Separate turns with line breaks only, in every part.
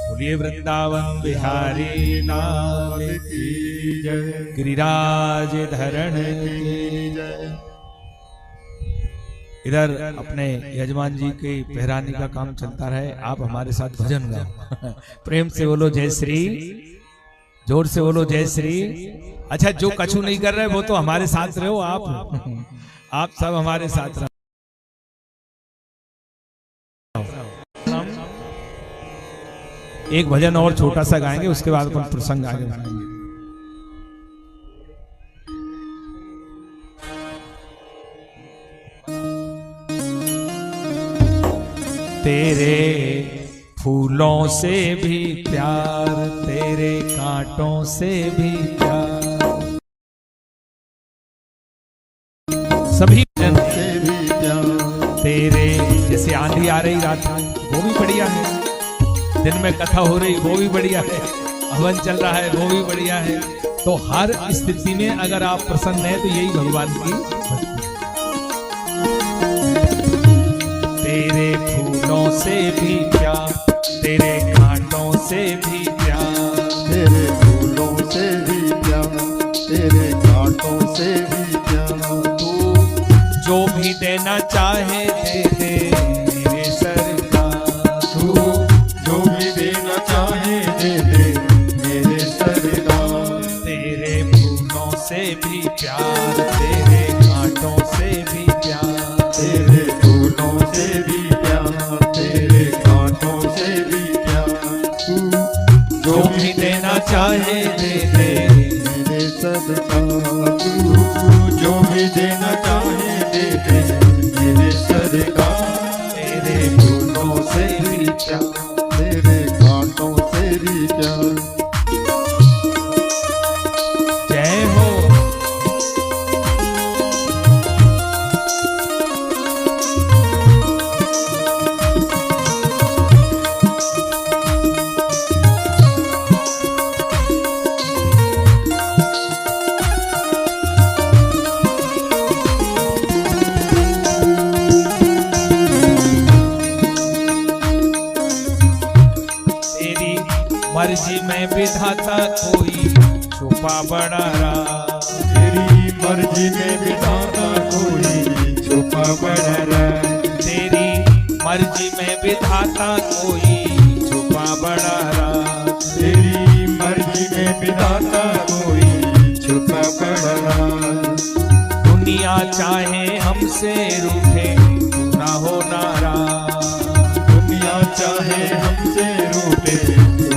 बोलिए वृंदावन बिहारी नाम की जय, गिरिराज धरण की जय। इधर अपने यजमान जी के पहराने का काम चलता रहे, आप हमारे साथ भजन गाओ। प्रेम से बोलो जय श्री, जोर से बोलो जय श्री। अच्छा, जो कछु नहीं कर रहे वो तो हमारे साथ रहो, आप सब हमारे साथ रहो। एक भजन और छोटा सा गाएंगे, उसके बाद अपन प्रसंग आगे बढ़ाएंगे। तेरे फूलों से भी प्यार, तेरे कांटों से भी प्यार, सभी जन से भी प्यार। तेरे जैसे आंधी आ रही रात में, वो भी बढ़िया है। दिन में कथा हो रही, वो भी बढ़िया है। हवन चल रहा है, वो भी बढ़िया है। तो हर स्थिति में अगर आप प्रसन्न हैं तो यही भगवान की भक्ति। तेरे फूलों से भी प्यार, तेरे कांटों से भी प्यार,
तेरे फूलों से भी प्यार, तेरे कांटों से भी प्यार।
तू जो भी देना चाहे दे दे मेरे सरकार,
तू जो भी देना चाहे दे दे मेरे सरकार।
तेरे फूलों से भी प्यार, तेरे कांटों से भी प्यार,
तेरे फूलों से भी प्यार, तेरे कांटों से भी प्यार। तू
जो भी देना चाहे दे दे
मेरे सरकार। तू जो भी देना चाहे दे दे मेरे सरकार।
तेरे फूलों से भी प्यार,
तेरे कांटों से भी प्यार।
जय हो। मर्जी में विधाता कोई छुपा बड़ा रहा,
तेरी मर्जी में विधाता कोई छुपा बड़ा रहा।
तेरी मर्जी में विधाता कोई छुपा बड़ा रहा,
तेरी मर्जी में विधाता कोई छुपा बड़ा रहा।
दुनिया चाहे हमसे रूठे ना हो नाराज,
दुनिया चाहे हमसे रूठे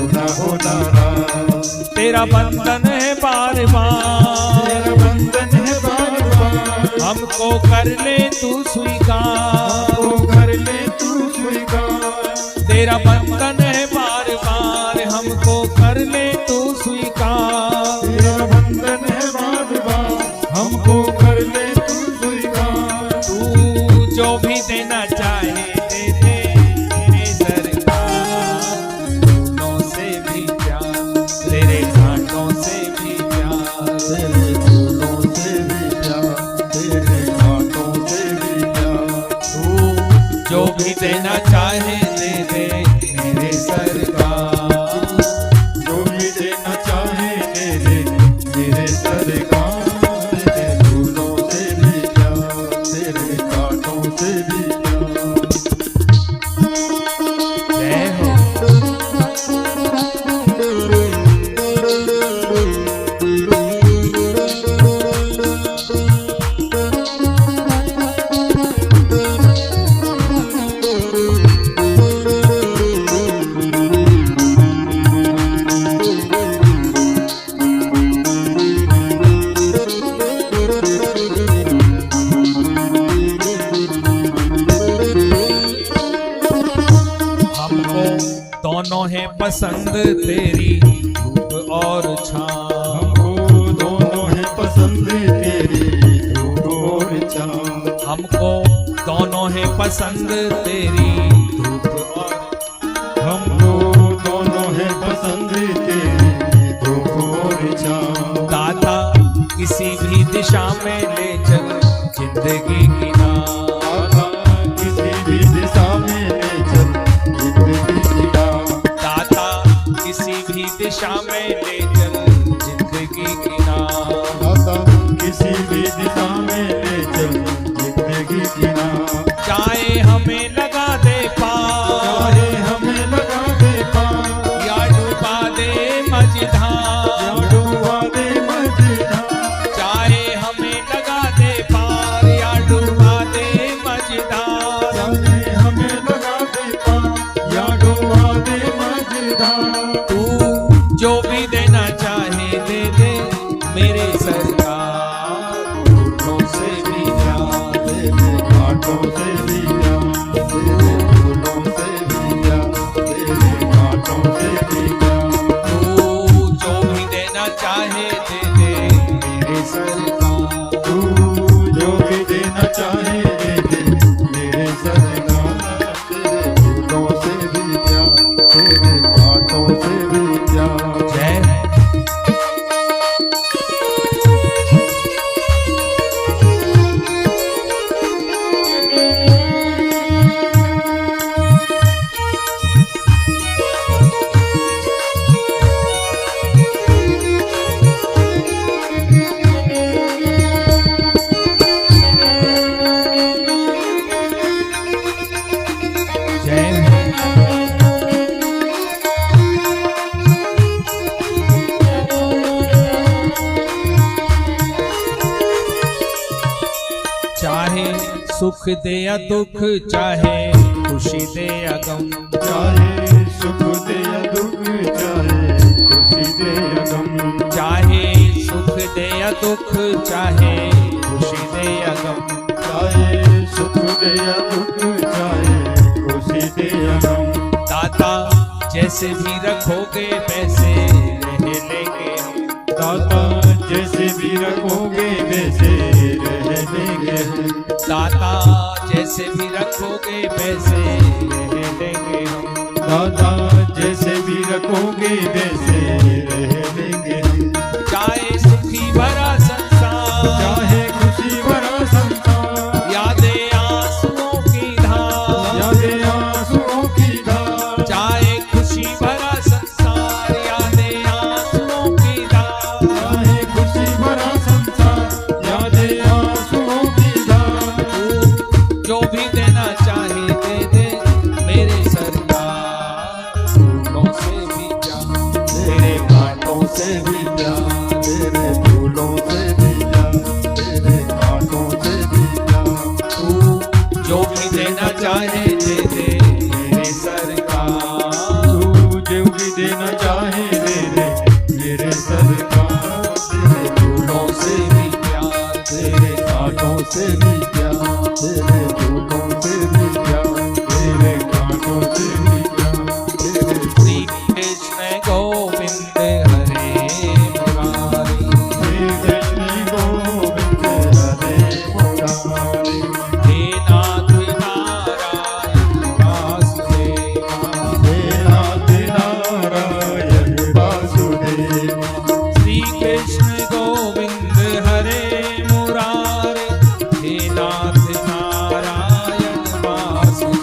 ना हो नाराज।
तेरा बंधन है बार बार,
तेरा बंधन है बार बार।
हमको कर ले तू स्वीकार,
हमको कर ले तू स्वीकार।
तेरा बंधन है बार बार, हमको कर ले तू स्वीकार।
तेरा बंधन है बार बार, हमको कर ले तू स्वीकार।
तू जो भी देना चाहे दे दे मेरे सरकार। फूलों से भी प्यार, तेरे कांटों से भी प्यार,
तेरे फूलों से भी प्यार, तेरे कांटों से भी प्यार।
तू जो भी देना चाहे दे दे मेरे सरकार।
जो भी देना चाहे दे दे मेरे सरकार। तेरे फूलों से भी प्यार, तेरे कांटों से भी प्यार।
जय हो। दोनों है पसंद तेरी रूप और छाँव,
हमको दोनों है पसंद तेरी रूप और छाँव।
हमको दोनों है पसंद तेरी रूप और,
हमको दोनों है पसंद तेरी रूप और छाँव।
दाता किसी भी दिशा में ले चल जिंदगी की नाव।
दाता किसी भी दिशा में ले चल जिंदगी की नाव।
दाता किसी भी दिशा में ले चल जिंदगी की नाव।
दाता किसी भी दिशा में ले चल जिंदगी की नाव।
चाहे हमें लगा दे पार,
चाहे हमें लगा दे पार,
या डुबा दे मझधार।
या डुबा दे मझधार।
चाहे हमें लगा दे पार, या डुबा दे मझधार।
चाहे हमें लगा दे पार, या डुबा दे मझधार।
तू जो भी देना चाहे दे दे मेरे सरकार। फूलों से भी प्यार,
तेरे घाटों से भी प्यार, तेरे फूलों से भी प्यार, तेरे घाटों से भी प्यार।
तू जो भी देना चाहे दे दे मेरे सरकार।
तू जो भी देना चाहे दे दे मेरे सरकार। तेरे फूलों से भी प्यार, तेरे घाटों से भी प्यार।
जय चाहे सुख दे या दुख, चाहे खुशी दे या गम।
चाहे सुख दे या दुख, चाहे खुशी दे या गम।
चाहे सुख दे या दुख, चाहे खुशी दे या गम।
चाहे सुख दे या दुख, चाहे खुशी दे या गम।
दाता जैसे भी रखोगे वैसे रह लेंगे हम।
दाता जैसे भी रखोगे वैसे रह लेंगे हम।
दाता जैसे भी रखोगे वैसे रह लेंगे हम।
दाता जैसे भी रखोगे वैसे रह लेंगे हम।
चाहे सुखी भरा संसार,
चाहे खुशी भरा संसार,
यादें आंसुओं की धार।
यादें आंसुओं की धार।
चाहे खुशी भरा संसार, यादें आंसुओं की धार।
चाहे खुशी भरा संसार, यादें आंसुओं की धार।
तू जो भी देना चाहे दे दे मेरे सरकार। फूलों से भी प्यार,
तेरे घाटों से भी प्यार, तेरे फूलों से भी प्यार, तेरे घाटों से भी प्यार।
तू जो भी देना चाहे दे दे मेरे सरकार।
तू जो भी देना चाहे दे दे मेरे सरकार। तेरे फूलों
फूलों से भी प्यार,
तेरे घाटों से भी प्यार, तेरे फूलों से भी प्यार, तेरे घाटों से भी प्यार, तेरे
श्री कृष्ण गोविंद हरे मुरारी।
श्री कृष्ण गोविंद हरे मुरारी।
हे नाथ नारायण वासुदेवा।
हे नाथ नारायण वासुदेवा।
श्री कृष्ण गोविंद हरे मुरारी। हे नाथ नारायण वासुदेवा।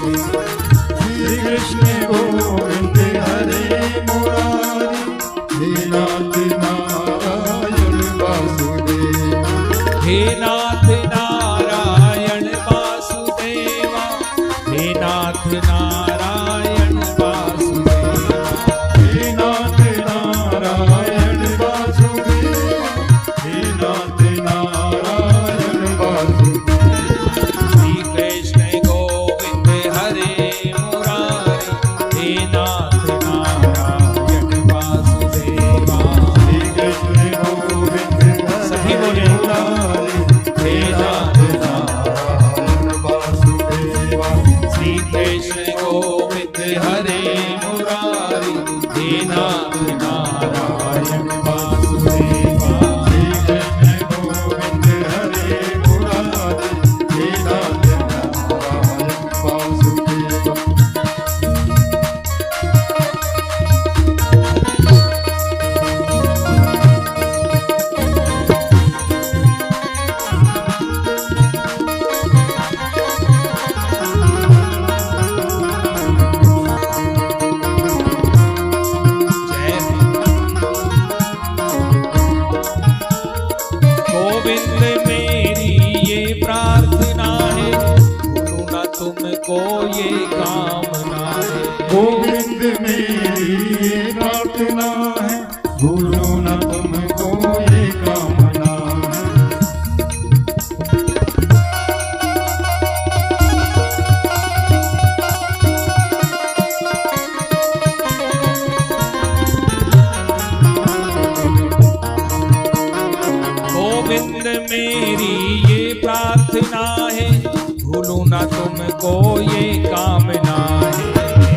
तुमको ये कामना है।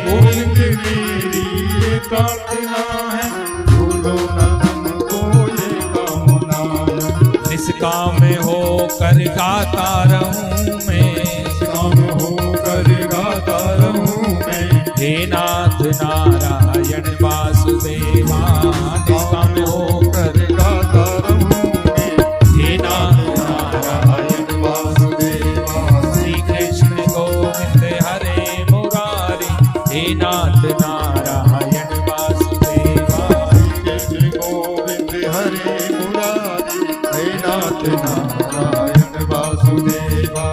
गोविंद मेरी ये कामना है, भूलो न तुमको ये कामना है।
निष्काम हो कर गाता रहूं मैं,
निष्काम होकर गाता रहूं मैं।
हे नाथ नारायण वासुदेवा। निष्काम हो कर
गाता रहूं मैं,
हे नाथ
नारायण वासुदेवा।
श्री कृष्ण गोविंद हरे मुरारी। हे नाथ नारायण वासुदेवा।
कृष्ण गोविंद हरे मुरारी, हे नाथ नारायण वासुदेवा।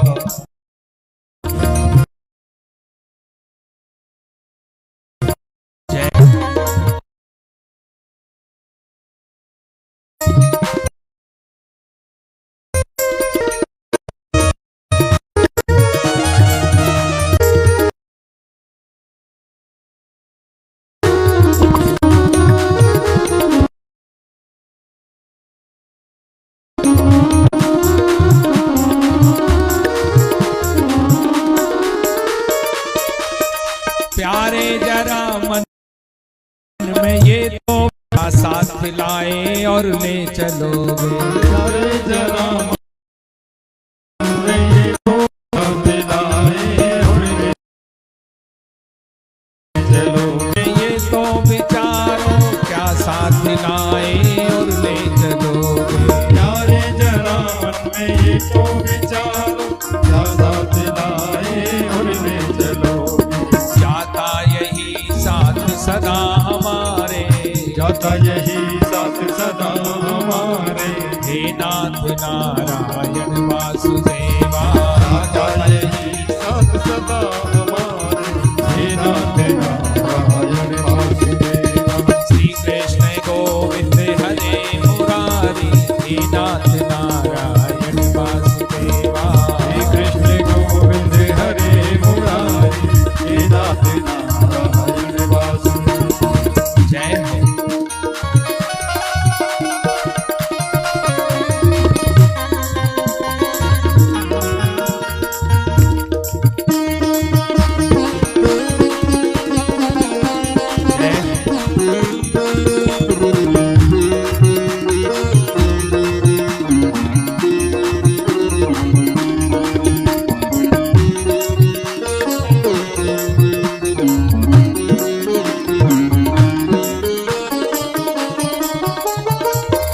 जय प्यारे जरा मन में ये तो साथ लाए और ले चलोगे।
प्यारे जरा मन में ये तो साथ लाए और ले चलोगे।
ये तो विचारो क्या साथ लाए और ले चलोगे।
प्यारे जरा मन में ये तो विचारो क्या साथ लाए और ले चलोगे।
जाता यही साथ सदा हमारे,
जाता यही साथ सदा हमारे।
हे नाथ नारायण वासुदेवा।
जाता यही साथ सदा हमारे, हे नाथ नारायण वासुदेवा।
श्री कृष्ण गोविंद हरे मुरारी। हे नाथ नारायण वासुदेवा।
श्री कृष्ण गोविंद हरे मुरारी, हे नाथ नारायण वासुदेवा।
जय हो।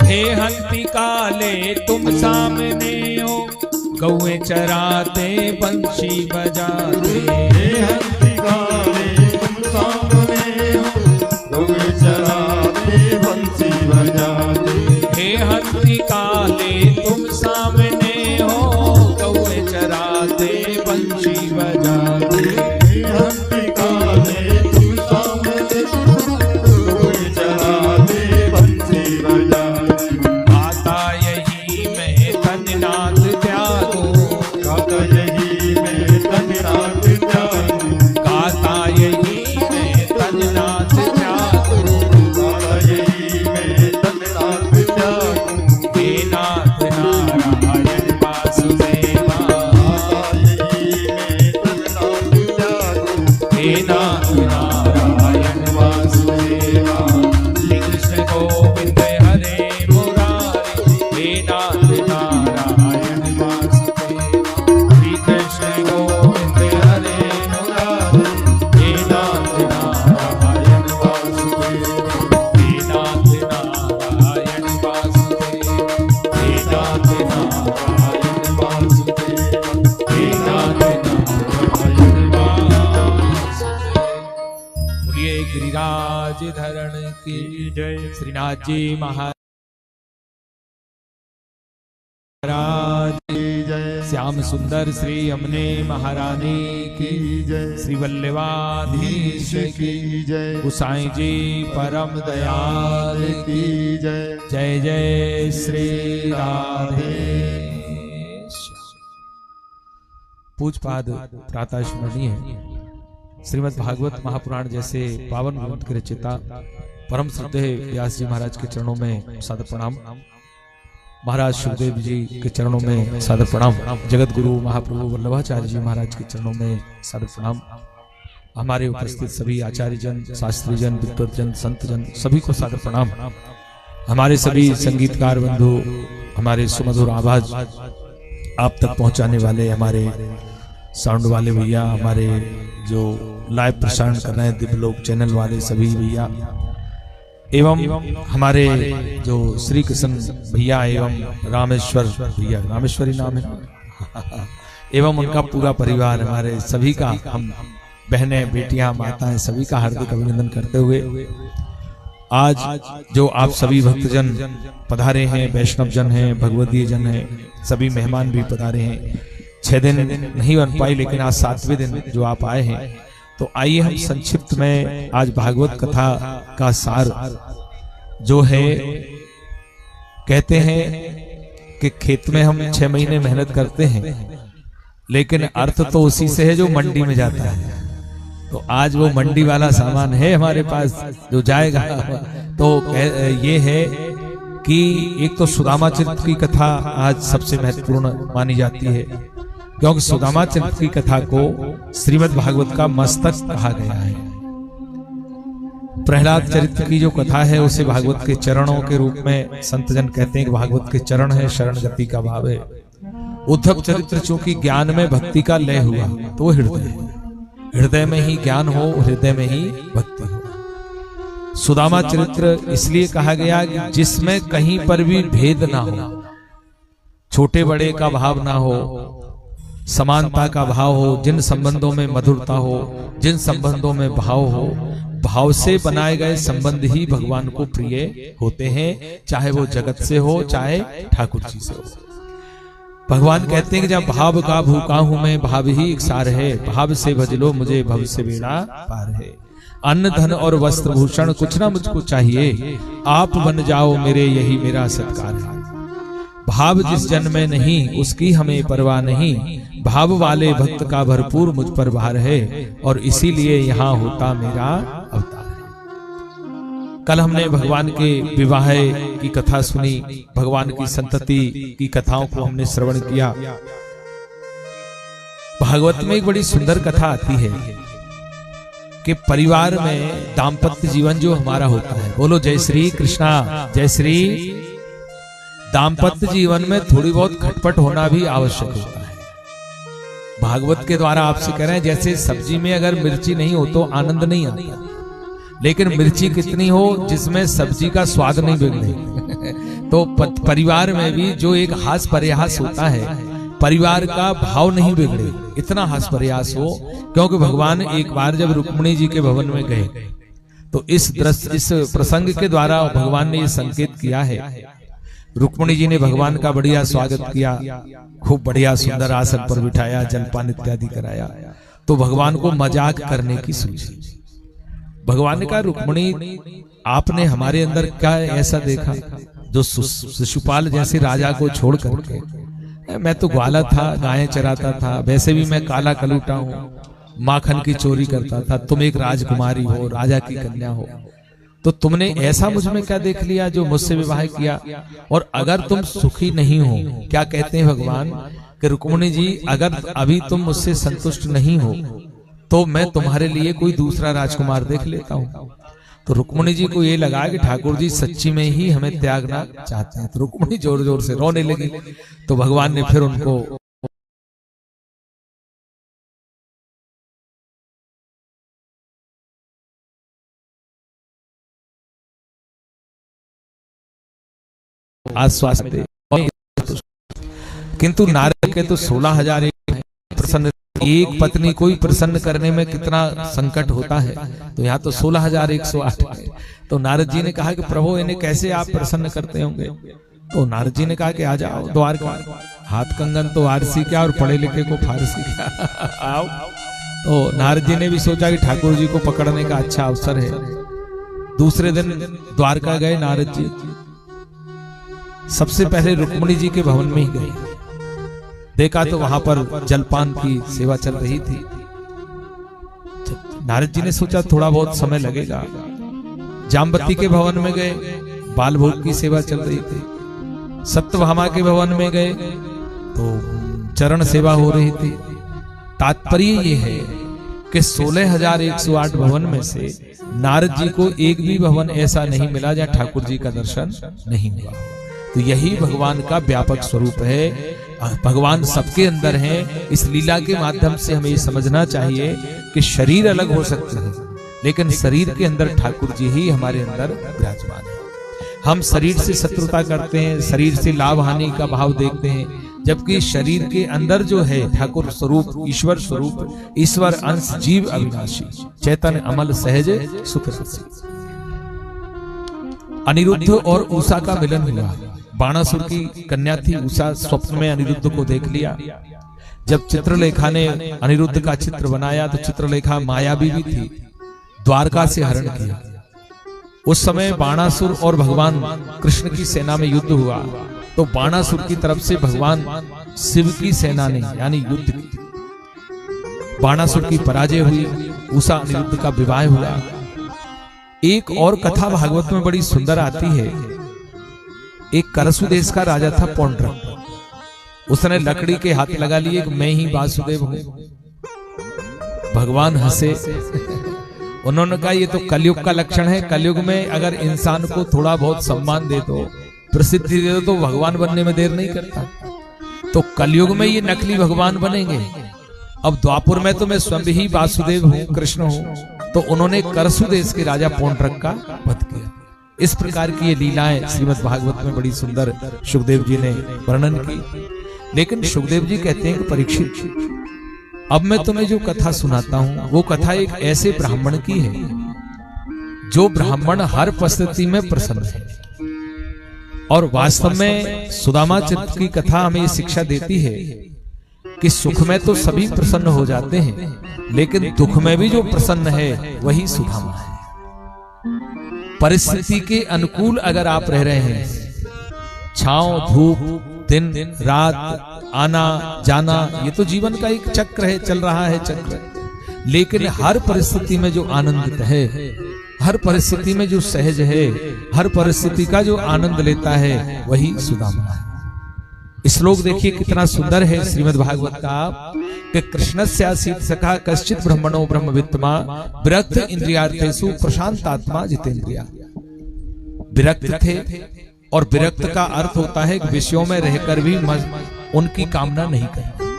हे हंती काले तुम सामने हो, गौए चराते पंछी बजाते।
हे हंसी काले तुम सामने हो, गौए चराते बंसी बजाते।
हे हंती काले तुम सामने हो, गौए चराते पंछी बजाते।
हे हंसी काले तुम सामने हो, गौए चराते बंसी बजाते।
गाता यही मैं तननाथ त्यागो,
गाता यही मैं तननाथ त्यागूं।
गाता यही मैं तननाथ त्यागो।
गाता यही मैं तननाथ त्यागूं।
हे नाथ नारायण वासुदेवा।
गाता यही मैं तननाथ त्यागूं।
हे नाथ नारायण वासुदेवा। श्री कृष्ण गोविंद हरे मुरारी। हे नाथ नारायण वासुदेवा। श्री कृष्ण गोविंद हरे मुरारी। हे नाथ नारायण वासुदेवा। हे नाथ नारायण वासुदेवा। हे नाथ नारायण वासुदेवा। हे नाथ नारायण वासुदेवा। बोलिए गिरिराज धरण की जय। श्रीनाथ जी महाराज
की जय।
श्याम सुंदर श्री यमुने महारानी की
की जय।
श्री वल्लभाधीश की
जय।
गोसाई जी परम दयाल की
जय।
जय जय श्री राधे। पूजपाद प्रातः स्मरणीय श्रीमद् भागवत महापुराण जैसे पावन ग्रंथ के रचयिता परम श्रद्धेय व्यास जी महाराज के चरणों में सादर प्रणाम। महाराज सुखदेव जी के चरणों में सादर प्रणाम। जगत गुरु महाप्रभु वल्लभाचार्य जी महाराज के चरणों में सादर प्रणाम। हमारे उपस्थित सभी आचार्य जन, शास्त्री जन, विद्वत जन, संत जन, सभी को सादर प्रणाम। हमारे सभी संगीतकार बंधु, हमारे सुमधुर आवाज आप तक पहुंचाने वाले हमारे साउंड वाले भैया, हमारे जो लाइव प्रसारण कर रहे हैं दिव्यलोक चैनल वाले सभी भैया, एवं हमारे जो श्री कृष्ण भैया एवं रामेश्वर भैया, रामेश्वरी नाम है, एवं उनका पूरा परिवार, हमारे सभी का, हम बहनें, बेटियां, माताएं, सभी का हार्दिक अभिनंदन करते हुए आज जो आप सभी भक्तजन पधारे हैं, वैष्णव जन हैं, भगवदीय जन हैं, सभी मेहमान भी पधारे हैं। 6 दिन नहीं बन पाई, लेकिन आज 7वें दिन जो आप आए हैं, तो आइए हम संक्षिप्त में आज भागवत कथा का सार जो है, कहते हैं कि खेत में हम 6 महीने मेहनत करते हैं, लेकिन अर्थ तो उसी से है जो मंडी में जाता है। तो आज वो मंडी वाला सामान है हमारे पास जो जाएगा। तो ये है कि एक तो सुदामा चरित्र की कथा आज सबसे महत्वपूर्ण मानी जाती है, क्योंकि सुदामा चरित्र की कथा को श्रीमद् भागवत का मस्तक कहा गया है। प्रहलाद चरित्र की जो कथा है उसे भागवत के चरणों के रूप में संत जन कहते हैं कि भागवत के चरण है, शरण गति का भाव है। उद्धव चरित्र चूंकि ज्ञान में भक्ति का लय हुआ तो वो हृदय है, हृदय में ही ज्ञान हो, हृदय में ही भक्ति हो। सुदामा चरित्र इसलिए कहा गया कि जिसमें कहीं पर भी भेद ना हो, छोटे बड़े का भाव ना हो, समानता का भाव हो, जिन संबंधों में मधुरता हो, जिन संबंधों में भाव हो, भाव से बनाए गए संबंध ही भगवान को प्रिय होते हैं, चाहे वो जगत से हो, चाहे ठाकुर जी से हो। भगवान कहते हैं कि जब भाव का भूखा हूं मैं, भाव ही इकसार है, भाव से भज लो मुझे, भव से बेड़ा पार है। अन्न धन और वस्त्र भूषण कुछ ना मुझको चाहिए, आप बन जाओ मेरे, यही मेरा सत्कार है। भाव जिस जन में नहीं उसकी हमें परवाह नहीं, भाव वाले भक्त का भरपूर मुझ पर भार है, और इसीलिए यहाँ होता मेरा अवतार है। कल हमने भगवान के विवाह की कथा सुनी, भगवान की संतति की कथाओं को हमने श्रवण किया। भागवत में एक बड़ी सुंदर कथा आती है कि परिवार में दाम्पत्य जीवन जो हमारा होता है, बोलो जय श्री कृष्णा, जय श्री। दाम्पत्य जीवन में थोड़ी बहुत खटपट होना भी आवश्यक होता है। भागवत के द्वारा आपसे कह रहे हैं, जैसे सब्जी में अगर मिर्ची नहीं हो तो आनंद नहीं आता, लेकिन मिर्ची कितनी हो जिसमें सब्जी का स्वाद नहीं बिगड़े। तो परिवार में भी जो एक हास प्रयास होता है, परिवार का भाव नहीं बिगड़े, इतना हास प्रयास हो। क्योंकि भगवान एक बार जब रुक्मिणी जी के भवन में गए, तो इस प्रसंग के द्वारा भगवान ने ये संकेत किया है। रुक्मिणी जी ने भगवान का बढ़िया स्वागत किया, खूब बढ़िया सुंदर आसन पर बिठाया, जलपान इत्यादि कराया। तो भगवान को मजाक करने की सूझी। भगवान ने कहा, रुक्मिणी आपने हमारे अंदर क्या ऐसा देखा जो शिशुपाल जैसे राजा को छोड़ करके, मैं तो ग्वाला था, गायें चराता था, वैसे भी मैं काला कलूटा हूँ, माखन की चोरी करता था, तुम एक राजकुमारी हो, राजा की कन्या हो, तो तुमने ऐसा मुझ में क्या देख लिया जो मुझसे विवाह किया? और अगर तुम सुखी नहीं हो, क्या कहते हैं भगवान कि रुक्मिणी जी अगर अभी तुम मुझसे संतुष्ट नहीं हो तो मैं तुम्हारे लिए कोई दूसरा राजकुमार देख लेता हूँ। तो रुक्मिणी जी को ये लगा कि ठाकुर जी सच्ची में ही हमें त्यागना चाहते हैं। तो रुक्मिणी जोर जोर से रोने लगी। तो भगवान ने फिर उनको आश्वासन दे। किंतु नारद के तो 16,000 प्रसन्न, एक पत्नी कोई प्रसन्न करने में कितना संकट होता है, तो यहाँ तो 16,108 है। तो नारद जी ने कहा कि प्रभु इन्हें कैसे आप प्रसन्न करते होंगे? तो नारद जी ने कहा कि आ जाओ द्वारका, हाथ कंगन तो आरसी क्या और पढ़े लिखे को फारसी क्या, आओ। तो नारद जी ने भी सोचा कि ठाकुर जी को पकड़ने का अच्छा अवसर है। दूसरे दिन द्वारका गए नारद जी। सबसे पहले रुक्मिणी जी के भवन में ही गए, देखा तो वहां पर जलपान की सेवा चल रही थी। नारद जी ने सोचा थोड़ा बहुत समय लगेगा। जाम्बती के भवन में गए, बाल भोग की सेवा चल रही थी। सत्यभामा के भवन में गए तो चरण सेवा हो रही थी। तात्पर्य ये है कि 16,108 भवन में से नारद जी को एक भी भवन ऐसा नहीं मिला जहां ठाकुर जी का दर्शन नहीं हुआ। तो यही भगवान का व्यापक स्वरूप है। भगवान सबके अंदर है। इस लीला के माध्यम से हमें ये समझना चाहिए कि शरीर अलग हो सकते हैं, लेकिन शरीर के अंदर ठाकुर जी ही हमारे अंदर विराजमान है। हम शरीर से शत्रुता करते हैं, शरीर से लाभ हानि का भाव देखते हैं, जबकि शरीर के अंदर जो है ठाकुर स्वरूप, ईश्वर स्वरूप, ईश्वर अंश, जीव अविनाशी, चैतन्य अमल सहज सुख रसी। अनिरुद्ध और उषा का मिलन हुआ। बाणासुर की कन्या थी उषा, स्वप्न में अनिरुद्ध को देख लिया। जब चित्रलेखा ने अनिरुद्ध का चित्र बनाया तो चित्रलेखा मायावी भी थी, द्वारका से हरण किया। उस समय बाणासुर और भगवान कृष्ण की सेना में युद्ध हुआ तो बाणासुर की तरफ से भगवान शिव की सेना ने यानी युद्ध की। बाणासुर की पराजय हुई, उषा अनिरुद्ध का विवाह हुआ। एक और कथा भागवत में बड़ी सुंदर आती है। एक करसु देश का राजा था पौंड्रक। उसने लकड़ी के हाथ लगा लिए कि मैं ही वासुदेव हूं। भगवान हंसे। उन्होंने कहा ये तो कलयुग का लक्षण है। कलयुग में अगर इंसान को थोड़ा बहुत सम्मान दे दो, प्रसिद्धि दे दो, तो भगवान बनने में देर नहीं करता। तो कलयुग में ये नकली भगवान बनेंगे। अब द्वापुर में तो मैं स्वयं ही वासुदेव हूं, कृष्ण हूं। तो उन्होंने करसु देश के राजा पौंड्रक का वध किया। इस प्रकार की ये लीलाएं श्रीमद् भागवत में बड़ी सुंदर सुखदेव जी ने वर्णन की। लेकिन सुखदेव जी कहते हैं कि परीक्षित, अब मैं तुम्हें जो कथा सुनाता हूं वो कथा एक ऐसे ब्राह्मण की है जो ब्राह्मण हर परिस्थिति में प्रसन्न है। और वास्तव में सुदामा चरित्र की कथा हमें शिक्षा देती है कि सुख में तो सभी प्रसन्न हो जाते हैं, लेकिन दुख में भी जो प्रसन्न है वही सुदामा है। परिस्थिति के अनुकूल अगर आप रह रहे हैं, छांव धूप, दिन रात, आना जाना, ये तो जीवन का एक चक्र है, चल रहा है चक्र। लेकिन हर परिस्थिति में जो आनंदित है, हर परिस्थिति में जो सहज है, हर परिस्थिति का जो आनंद लेता है वही सुदामा है। श्लोक देखिए कितना सुंदर है श्रीमद् भागवत का कि कृष्णस्य आसीत् सखा कश्चित् ब्रह्मणो ब्रह्मवित्तमा विरक्त इंद्रियार्थेषु प्रशांतात्मा जितेंद्रिया। विरक्त थे, और विरक्त का अर्थ होता है विषयों में रहकर भी उनकी कामना नहीं करना।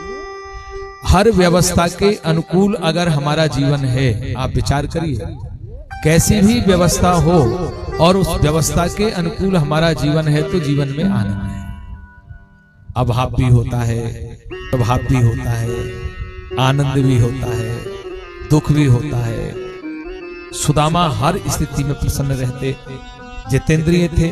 हर व्यवस्था के अनुकूल अगर हमारा जीवन है, आप विचार करिए, कैसी भी व्यवस्था हो और उस व्यवस्था के अनुकूल हमारा जीवन है तो जीवन में आनंद है। अभाव भी होता है, प्रभाव भी होता है, आनंद भी होता है, दुख भी होता है। सुदामा हर स्थिति में प्रसन्न रहते, जितेंद्रिय थे।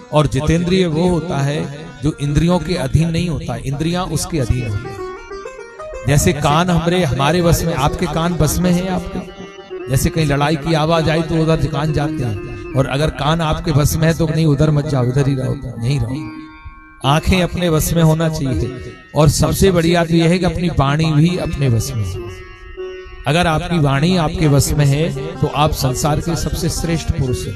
और जितेंद्रिय वो होता है जो इंद्रियों के अधीन नहीं होता, इंद्रियां उसके अधीन होती है। जैसे कान हमारे बस में, आपके कान बस में है आपके। जैसे कहीं लड़ाई की आवाज आई तो उधर कान जाते हैं, और अगर कान आपके बस में है तो नहीं उधर मत जाओ, उधर ही रहो, यहीं रहो। आंखें अपने बस में होना चाहिए। और सबसे बढ़िया तो यह है कि अपनी वाणी भी अपने बस में है। अगर आपकी वाणी आपके बस में है तो आप संसार के सबसे श्रेष्ठ पुरुष हैं।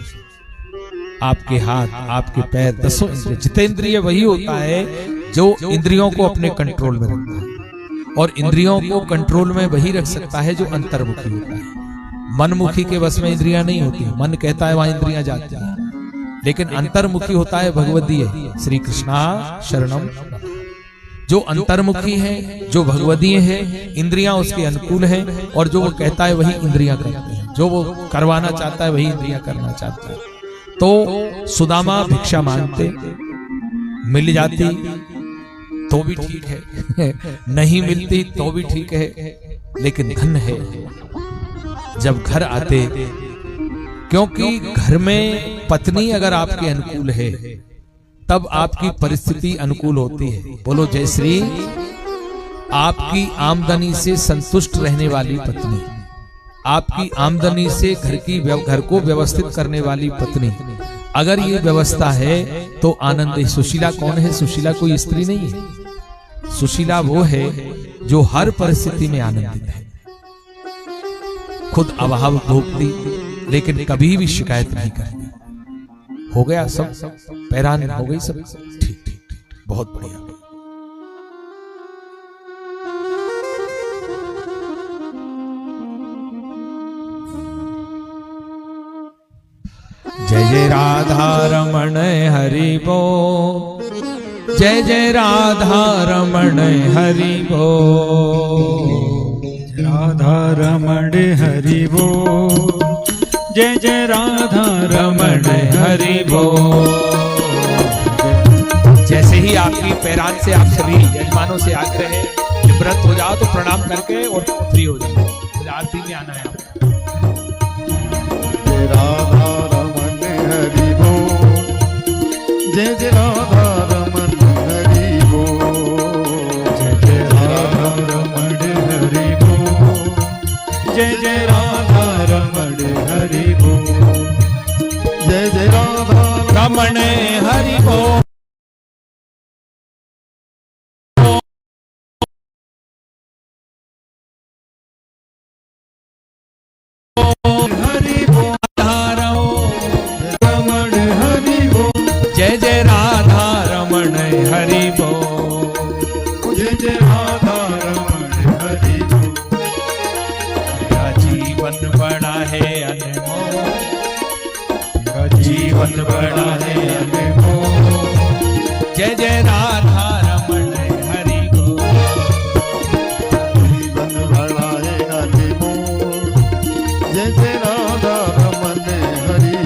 आपके हाथ, आपके पैर, 10 इंद्रिय, जितेंद्रिय वही होता है जो इंद्रियों को अपने कंट्रोल में रखता है। और इंद्रियों को कंट्रोल में वही रख सकता है जो अंतर्मुखी होता है। मनमुखी के बस में इंद्रियां नहीं होती, मन कहता है वहां इंद्रियां जाती हैं। लेकिन अंतर्मुखी होता है भगवदीय, श्री कृष्णा शरणम। जो अंतर्मुखी है, जो भगवदीय है, इंद्रियां उसके अनुकूल है, और जो वो कहता है वही इंद्रियां करती हैं। जो वो करवाना चाहता है वही इंद्रियां करना चाहता है। तो सुदामा भिक्षा मांगते, मिल जाती तो भी ठीक है, नहीं मिलती तो भी ठीक है, लेकिन धन है जब घर आते। क्योंकि घर में पत्नी अगर आपके अनुकूल है तब आपकी परिस्थिति अनुकूल होती है। बोलो जय श्री। आपकी आमदनी से संतुष्ट रहने वाली पत्नी, आपकी आमदनी से घर को व्यवस्थित करने वाली पत्नी, अगर ये व्यवस्था है तो आनंद है। सुशीला कौन है? सुशीला कोई स्त्री नहीं है। सुशीला वो है जो हर परिस्थिति में आनंदित है, खुद अभाव भोगती लेकिन कभी भी शिकायत नहीं करती। हो गया सब, पैरान हो गई सब, ठीक ठीक। बहुत बढ़िया। जय जय राधा रमण हरि बोल, जय जय राधा रमण हरि बोल,
राधा रमण हरि बोल, जय जय राधा
रमण हरि बोल। जैसे ही आपकी पैरान से आप सभी यजमानों से आग्रह है कि व्रत हो जाओ तो प्रणाम करके और फ्री हो जाओ, आरती में आना है आपको।
जय राधा रमन हरि बोल, जय जय राधा रमन हरि बोल,
जय जय राधा रमण हरि बोल, जय जय राधा रमण हरि बोल,
जय जय राधा
रमण हरि बोल,
हरि बोल, रमण हरि बोल,
जय जय राधा रमण हरि बोल,
जय जय राधा रमण हरि बोल।
तेरा जीवन बड़ा है अनमोल,
तेरा जीवन बड़ा है अनमोल,
जय जय राधा रमण हरि बोल,
जीवन बड़ा है अनमोल, जय जय राधा रमन हरि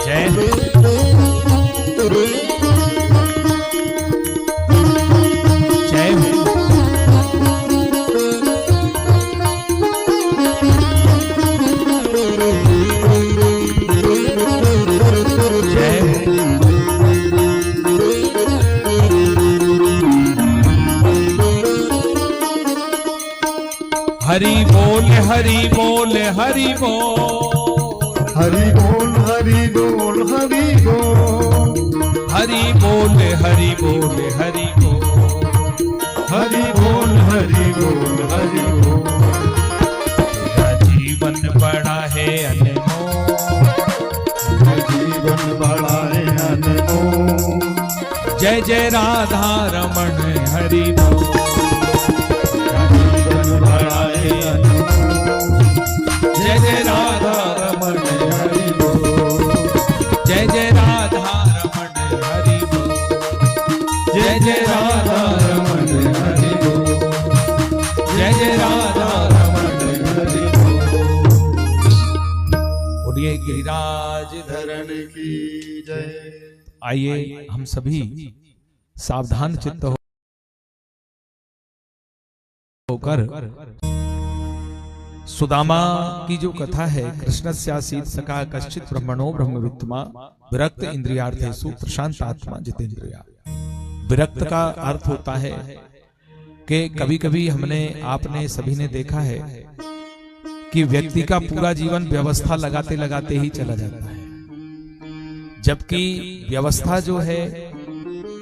जय जय जय हरि बोल हरि बोल हरि बोल,
हरि बोल हरि बोल हरि बोल,
हरि बोल हरि बोल हरि बोल,
हरि बोल हरि बोल हरि बोल।
तेरा जीवन बड़ा है अनमोल,
जीवन बड़ा है अनमोल,
जय जय राधा रमण हरि बोल,
जीवन बड़ा है अनमोल,
जय जय राधा रमण हरि बोल, जय जय राधा रमण हरि बोल, जय जय राधा रमण हरि बोल, जय जय राधा रमण हरि बोल। बोलिए गिरिराज
धरण की जय।
आइए हम सभी सावधान चित्त होकर सुदामा की जो कथा है, कृष्णस्यासीत सखा कश्चित ब्रह्मणो ब्रह्मवित्तमा विरक्त इंद्रियार्थेषु प्रशांत आत्मा जितेंद्रिया। विरक्त का अर्थ होता है कि कभी कभी हमने आपने सभी ने देखा है कि व्यक्ति का पूरा जीवन व्यवस्था लगाते लगाते ही चला जाता है, जबकि व्यवस्था जो है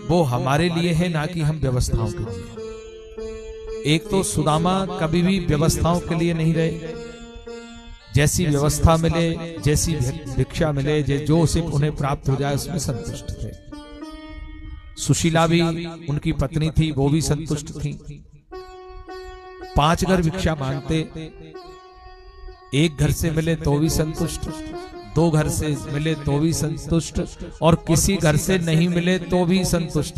वो हमारे लिए है, ना कि हम व्यवस्थाओं के लिए। एक तो सुदामा कभी भी व्यवस्थाओं के लिए नहीं रहे, जैसी व्यवस्था मिले, जैसी भिक्षा मिले, जो सिर्फ उन्हें प्राप्त हो जाए उसमें संतुष्ट थे। सुशीला भी उनकी पत्नी थी, वो भी संतुष्ट थी। 5 घर भिक्षा मांगते, एक घर से मिले तो भी संतुष्ट, 2 घर से मिले तो भी संतुष्ट, और किसी घर से नहीं मिले तो भी संतुष्ट।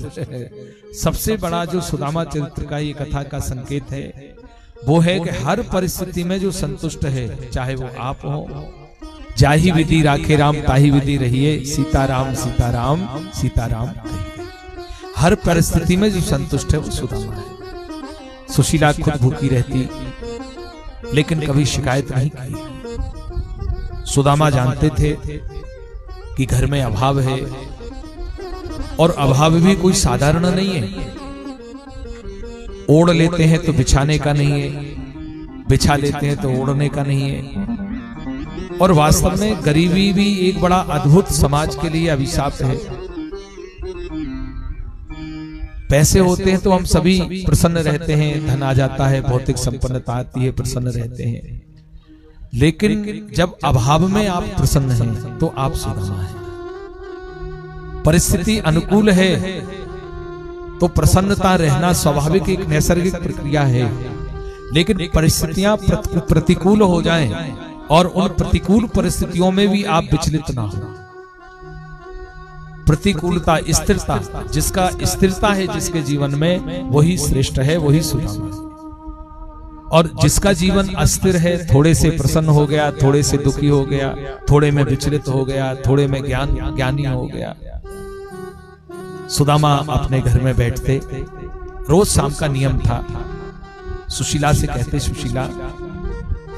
सबसे बड़ा जो सुदामा चरित्र का ये कथा का संकेत है वो है कि हर परिस्थिति में जो संतुष्ट है, चाहे वो आप हो, जाही विधि राखे राम ताही विधि रहिए, सीताराम सीताराम सीताराम। हर परिस्थिति में जो संतुष्ट है वो सुदामा है। सुशीला खुद भूखी रहती लेकिन कभी शिकायत नहीं की। सुदामा जानते थे कि घर में अभाव है, और अभाव भी कोई साधारण नहीं है। ओढ़ लेते हैं तो बिछाने का नहीं है, बिछा लेते हैं तो ओढ़ने का नहीं है। और वास्तव में गरीबी भी एक बड़ा अद्भुत समाज के लिए अभिशाप है। पैसे होते हैं तो हम सभी प्रसन्न रहते हैं, धन आ जाता है, भौतिक संपन्नता आती है, प्रसन्न रहते हैं। लेकिन जब अभाव में आप प्रसन्न हैं तो आप सुदामा हैं। परिस्थिति अनुकूल है तो प्रसन्नता रहना स्वाभाविक एक नैसर्गिक प्रक्रिया है, लेकिन परिस्थितियां प्रतिकूल हो जाएं और उन प्रतिकूल परिस्थितियों में भी आप विचलित ना हो। प्रतिकूलता, स्थिरता, जिसका स्थिरता है जिसके जीवन में, वही श्रेष्ठ है, वही सुदामा है। और जिसका जीवन अस्थिर है, थोड़े से प्रसन्न हो गया, थोड़े से दुखी हो गया, थोड़े में विचलित हो गया, थोड़े में ज्ञानी हो गया। सुदामा अपने घर में बैठते, रोज शाम का नियम था। सुशीला से कहते, सुशीला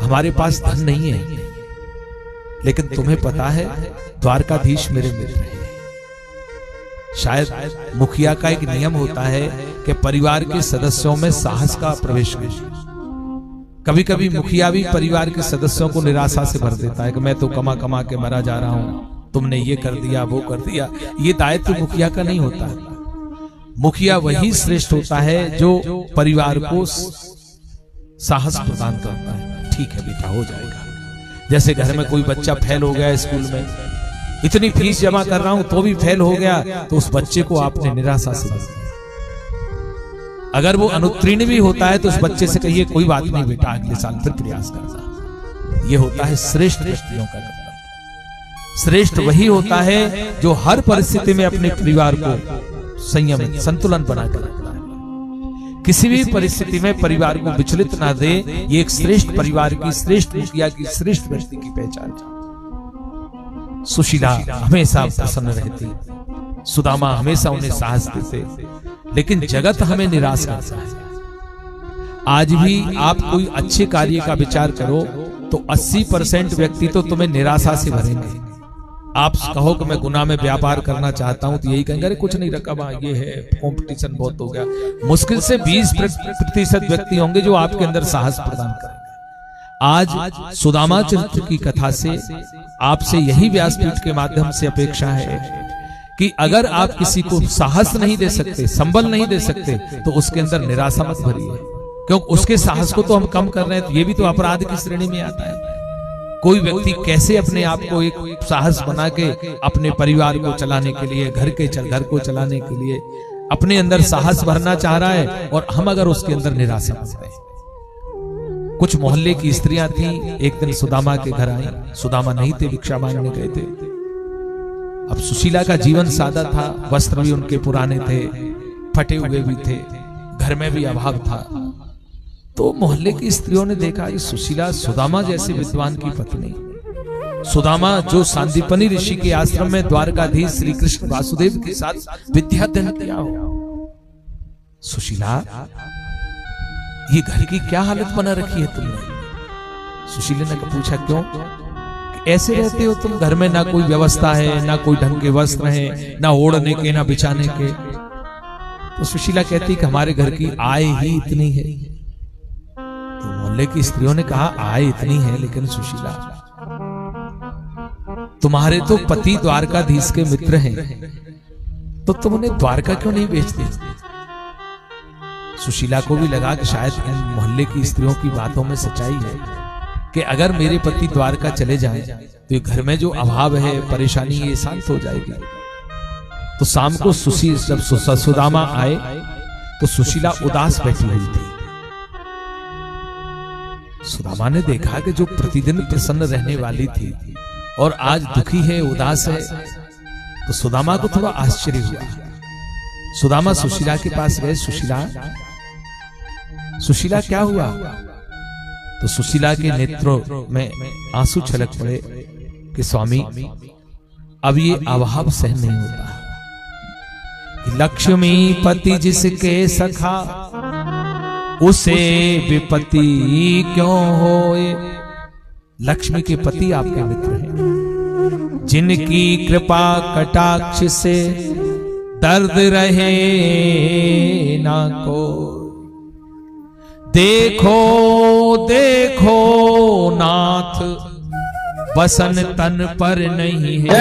हमारे पास धन नहीं है, लेकिन तुम्हें पता है द्वारकाधीश मेरे मित्र हैं। शायद मुखिया का एक नियम होता है कि परिवार के सदस्यों में साहस का प्रवेश करे। कभी कभी मुखिया भी परिवार के सदस्यों को निराशा से भर देता है कि मैं तो कमा कमा के मरा जा रहा हूं, तुमने ये कर दिया, वो कर दिया। ये दायित्व मुखिया का नहीं होता है। मुखिया वही श्रेष्ठ होता है जो परिवार को साहस प्रदान करता है। ठीक है बेटा, हो जाएगा। जैसे घर में कोई बच्चा फेल हो गया स्कूल में, इतनी फीस जमा कर रहा हूं तो भी फेल हो गया, तो उस बच्चे को आपने निराशा से भर दिया। अगर वो अनुत्तीर्ण भी होता है तो उस बच्चे से कहिए कोई बात नहीं बेटा, अगले साल फिर प्रयास करना। ये होता है श्रेष्ठ व्यक्तियों का कर्तव्य। श्रेष्ठ वही होता है जो हर परिस्थिति में अपने परिवार को संयम, संतुलन बनाकर रखता है। किसी भी परिस्थिति में परिवार को विचलित ना दे। ये एक श्रेष्ठ परिवार की, श्रेष्ठ मुखिया की, श्रेष्ठ व्यक्ति की पहचान है। सुशीला हमेशा प्रसन्न रहती, सुदामा हमेशा उन्हें साहस देते, लेकिन जगत हमें निराश करता है। आज भी आप कोई अच्छे कार्य का विचार करो तो 80% व्यक्ति तो तुम्हें निराशा से भरेंगे। आप कहो कि मैं गुना में व्यापार करना चाहता हूं, तो यही कहेंगे अरे कुछ नहीं रकबा, ये है, कंपटीशन बहुत हो गया। मुश्किल से 20% व्यक्ति होंगे जो आपके अंदर साहस प्रदान करेंगे। आज सुदामा चरित्र की कथा से आपसे यही व्यासपीठ के माध्यम से अपेक्षा है कि अगर आप किसी को साहस नहीं दे सकते, संबल नहीं दे सकते, तो उसके अंदर निराशा मत भरिए, क्योंकि उसके साहस को तो हम कम कर रहे हैं। तो ये भी तो अपराध की श्रेणी में आता है। कोई व्यक्ति कैसे अपने आप को एक साहस बना के अपने परिवार को चलाने के लिए, घर को चलाने के लिए अपने अंदर साहस भरना चाह रहा है, और हम अगर उसके अंदर निराशा भर रहे हैं। कुछ मोहल्ले की स्त्रियां थीं, एक दिन सुदामा के घर आई। सुदामा नहीं थे, भिक्षा मांगने गए थे। अब सुशीला का जीवन सादा था, वस्त्र भी उनके पुराने थे, फटे हुए भी थे, घर में भी अभाव था। तो मोहल्ले की स्त्रियों ने देखा ये सुशीला सुदामा जैसे विद्वान की पत्नी, सुदामा जो सांदीपनि ऋषि के आश्रम में द्वारकाधीश श्री कृष्ण वासुदेव के साथ विद्या अध्ययन किया हो। सुशीला, ये घर की क्या हालत बना रखी है तुमने? सुशीला ने पूछा, क्यों ऐसे रहते हो तुम? घर में ना कोई व्यवस्था है, ना कोई ढंग के वस्त्र है, ना ओढ़ने के, ना बिछाने के। तो सुशीला कहती कि हमारे घर की आय ही इतनी है। तो मोहल्ले की स्त्रियों ने कहा, आय इतनी है, लेकिन सुशीला तुम्हारे तो पति द्वारकाधीश के मित्र हैं, तो तुम उन्हें द्वारका क्यों नहीं बेचते? सुशीला को भी लगा कि शायद इन मोहल्ले की स्त्रियों की बातों में सच्चाई है कि अगर मेरे पति द्वारका चले जाएं तो ये घर में जो अभाव है, परेशानी, ये शांत हो जाएगी। तो शाम को जब सुदामा आए तो सुशीला उदास बैठी हुई थी। सुदामा ने देखा कि जो प्रतिदिन प्रसन्न रहने वाली थी और आज दुखी है, उदास है, तो सुदामा को थोड़ा आश्चर्य हुआ। सुदामा सुशीला के पास गए, सुशीला क्या हुआ? तो सुशीला के नेत्रों में आंसू छलक पड़े कि स्वामी, अब ये अभाव सहन नहीं होता। लक्ष्मी पति जिसके सखा, उसे विपत्ति क्यों होए। लक्ष्मी के पति आपके मित्र हैं, जिनकी कृपा कटाक्ष से दर्द रहे ना को। देखो देखो नाथ, बसन तन पर नहीं है।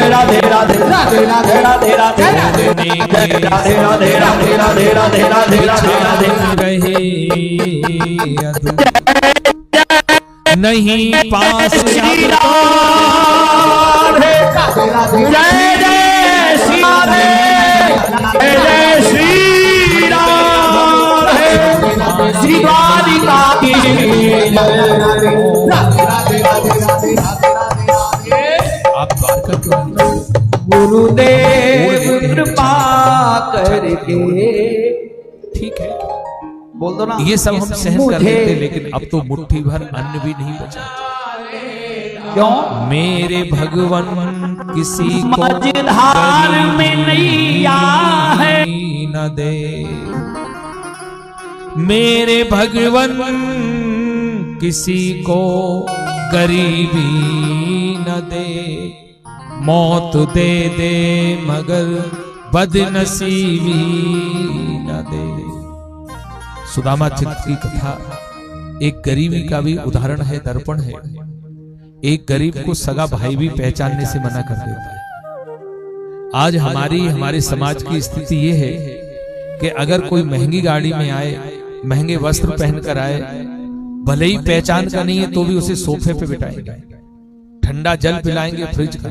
नहीं पास अब
जय जय श्री राधे, जय जय श्री राधे, श्री द्वारिका की
आप द्वारका क्यों नहीं?
गुरुदेव कृपा करके।
ठीक है,
बोल दो ना।
ये सब हम सहन कर लेते, लेकिन अब तो मुट्ठी भर अन्न भी नहीं बचा।
क्यों?
मेरे भगवन किसी को
मझधार में नैया है,
न दे, मेरे भगवन किसी को गरीबी न दे, मौत दे दे मगर बदनसीबी न दे। सुदामा चित्त की कथा एक गरीबी का भी उदाहरण है, दर्पण है। एक गरीब को सगा भाई भी पहचानने से मना कर देता है। आज हमारे समाज की स्थिति यह है कि अगर कोई महंगी गाड़ी में आए, महंगे वस्त्र पहनकर आए, भले ही पहचान का नहीं है तो भी उसे सोफे पे बिठाएंगे, ठंडा जल पिलाएंगे फ्रिज का,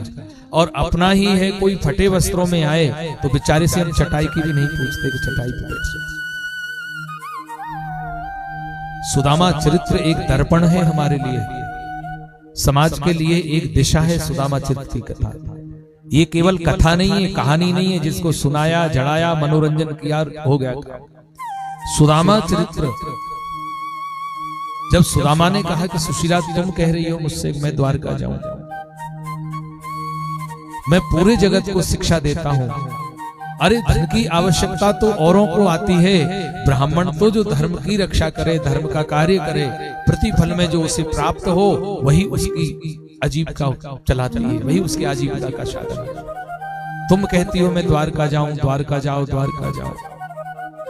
और अपना ही है कोई फटे वस्त्रों में आए तो बेचारे से हम चटाई की भी नहीं पूछते कि चटाई पे बैठ जाए। सुदामा चरित्र एक दर्पण है हमारे लिए, समाज के लिए एक दिशा है। सुदामा चरित्र की कथा ये केवल कथा नहीं है, कहानी नहीं है जिसको सुनाया, जड़ाया, मनोरंजन किया, हो गया। सुदामा चरित्र, जब सुदामा ने कहा कि सुशीला तुम कह रही हो मुझसे मैं द्वारका जाऊं, मैं पूरे जगत को शिक्षा देता हूं, अरे धन की आवश्यकता तो औरों को आती है, ब्राह्मण तो जो धर्म की रक्षा करे, धर्म का कार्य करे, प्रतिफल में जो उसे प्राप्त हो वही उसकी आजीविका चलाती है, वही उसकी आजीविका का साधन है। तुम कहती हो मैं द्वारका जाऊं, द्वारका जाओ, द्वारका जाओ।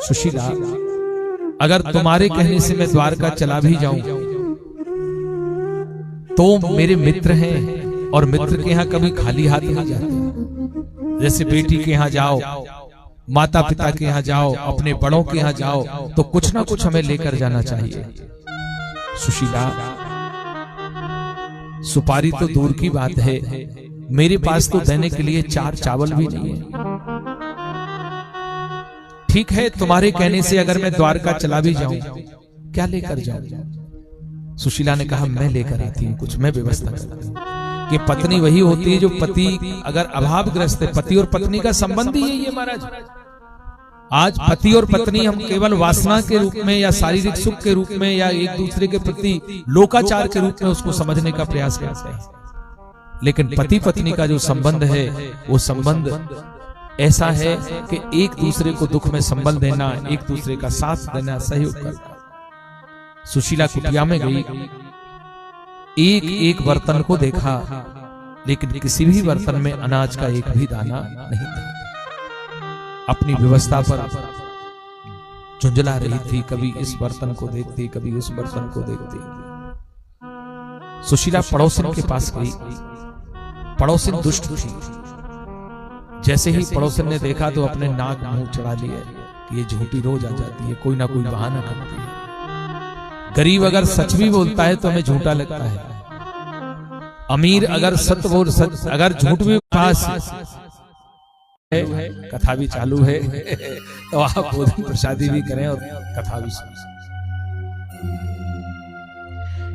सुशीला, अगर तुम्हारे कहने से मैं द्वारका चला भी जाऊं तो मेरे मित्र हैं, और मित्र के यहाँ कभी खाली हाथ नहीं जाते। जैसे बेटी के यहाँ जाओ, माता पिता के यहाँ जाओ, अपने बड़ों के यहाँ जाओ तो कुछ ना कुछ हमें लेकर जाना चाहिए। सुशीला, सुपारी तो दूर की बात है, मेरे पास तो देने के लिए 4 चावल भी नहीं है। ठीक है, तुम्हारे कहने से अगर मैं द्वारका चला भी जाऊं, क्या लेकर जाऊं? सुशीला ने कहा मैं लेकर आती हूं कुछ, मैं व्यवस्था करती हूं। कि पत्नी वही होती है जो पति अगर अभावग्रस्त है, पति और पत्नी का संबंध ही है ये महाराज। आज पति और पत्नी हम केवल वासना के रूप में या शारीरिक सुख के रूप में या एक दूसरे के प्रति लोकाचार के रूप में उसको समझने का प्रयास करते हैं, लेकिन पति पत्नी का जो संबंध है वो संबंध ऐसा है कि एक दूसरे को दुख में संबल देना, एक दूसरे का साथ देना, सहयोग करना। सुशीला कुटिया में गई, एक एक बर्तन को देखा, लेकिन किसी भी बर्तन में अनाज का एक भी दाना नहीं था। अपनी व्यवस्था पर झुंझला रही थी, कभी इस बर्तन को देखती, कभी उस बर्तन को देखती। सुशीला पड़ोसिन के पास गई। पड़ोसिन दुष्ट थी। जैसे ही पड़ोसिन ने देखा तो अपने नाक मुंह चढ़ा लिया कि ये झूठी रोज आ जाती है, कोई ना कोई बहाना करती है। गरीब अगर सच भी बोलता है तो हमें झूठा लगता है, अमीर अगर सत्य बोल अगर झूठ भी पास है, कथा भी चालू है तो आप भोजन प्रसादी भी करें और कथा भी सुनें।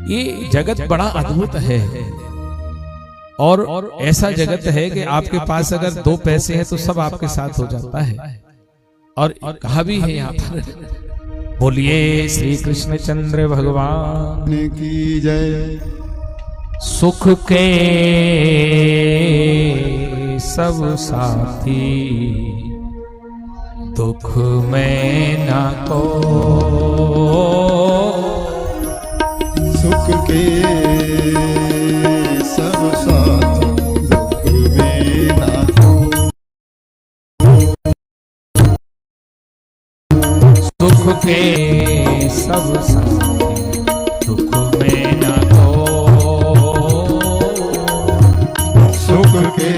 ये जगत बड़ा अद्भुत है, और ऐसा जगत है कि आपके पास अगर 2 पैसे हैं तो सब आपके साथ हो जाता है। और कहा भी है यहाँ पर, बोलिए श्री कृष्ण चंद्र भगवान
की जय।
सुख के सब साथी, दुख में ना को,
सुख के सब साथी, दुख में ना को।
सुख के सब साथी, दुख में ना को,
सुख के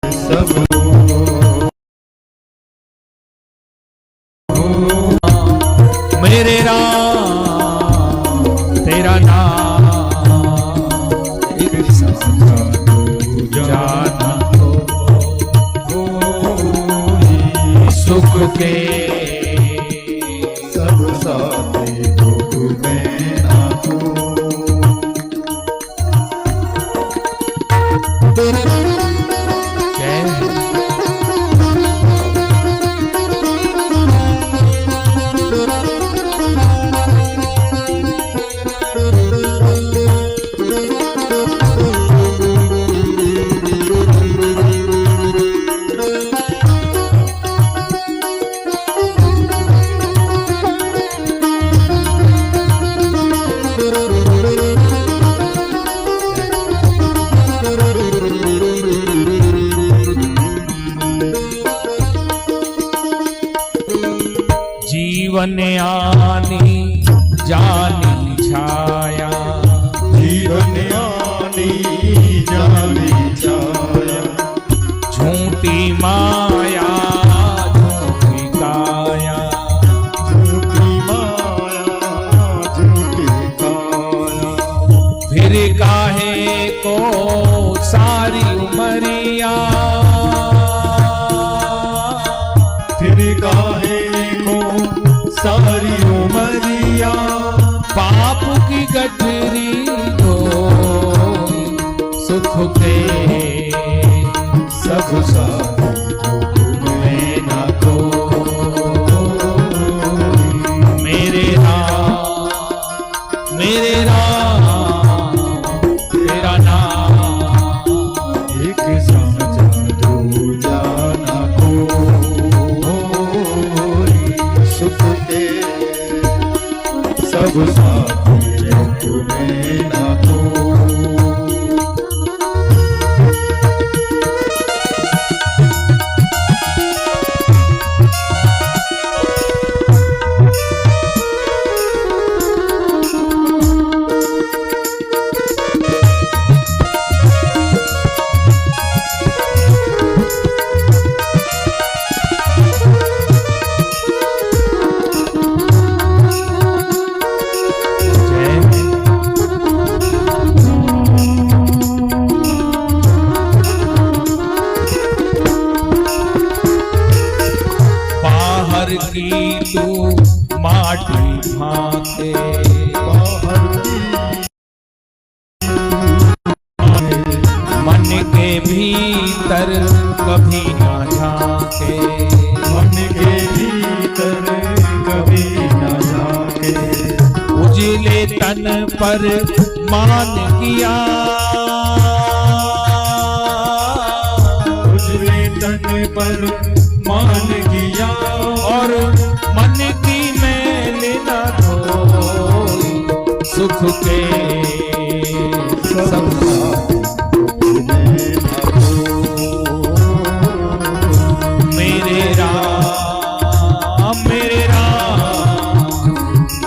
सब
जय हो। जीवन आनी जानी छाया,
जीवन आनी जानी छाया,
झूठी माया झूठी काया,
झूठी माया झूठी काया,
फिर काहे को सारी उमरिया,
फिर काहे को सारी उमरिया,
पाप की गठरी को सुख के
सब साथी
में ना को मेरे राम तेरा नाम
एक साझा दूजा ना कोई, सुख के सब साथी तुम्हें ना को।
बाहर की तू माटी भांके,
बाहर की
मन के भीतर कभी ना झांके,
मन के भीतर कभी न जाके,
उजले तन पर मान किया,
उजले तन पर मान किया,
और मन की मैल न धोई, सुख के सब
तुम्हें ना को।
मेरे राम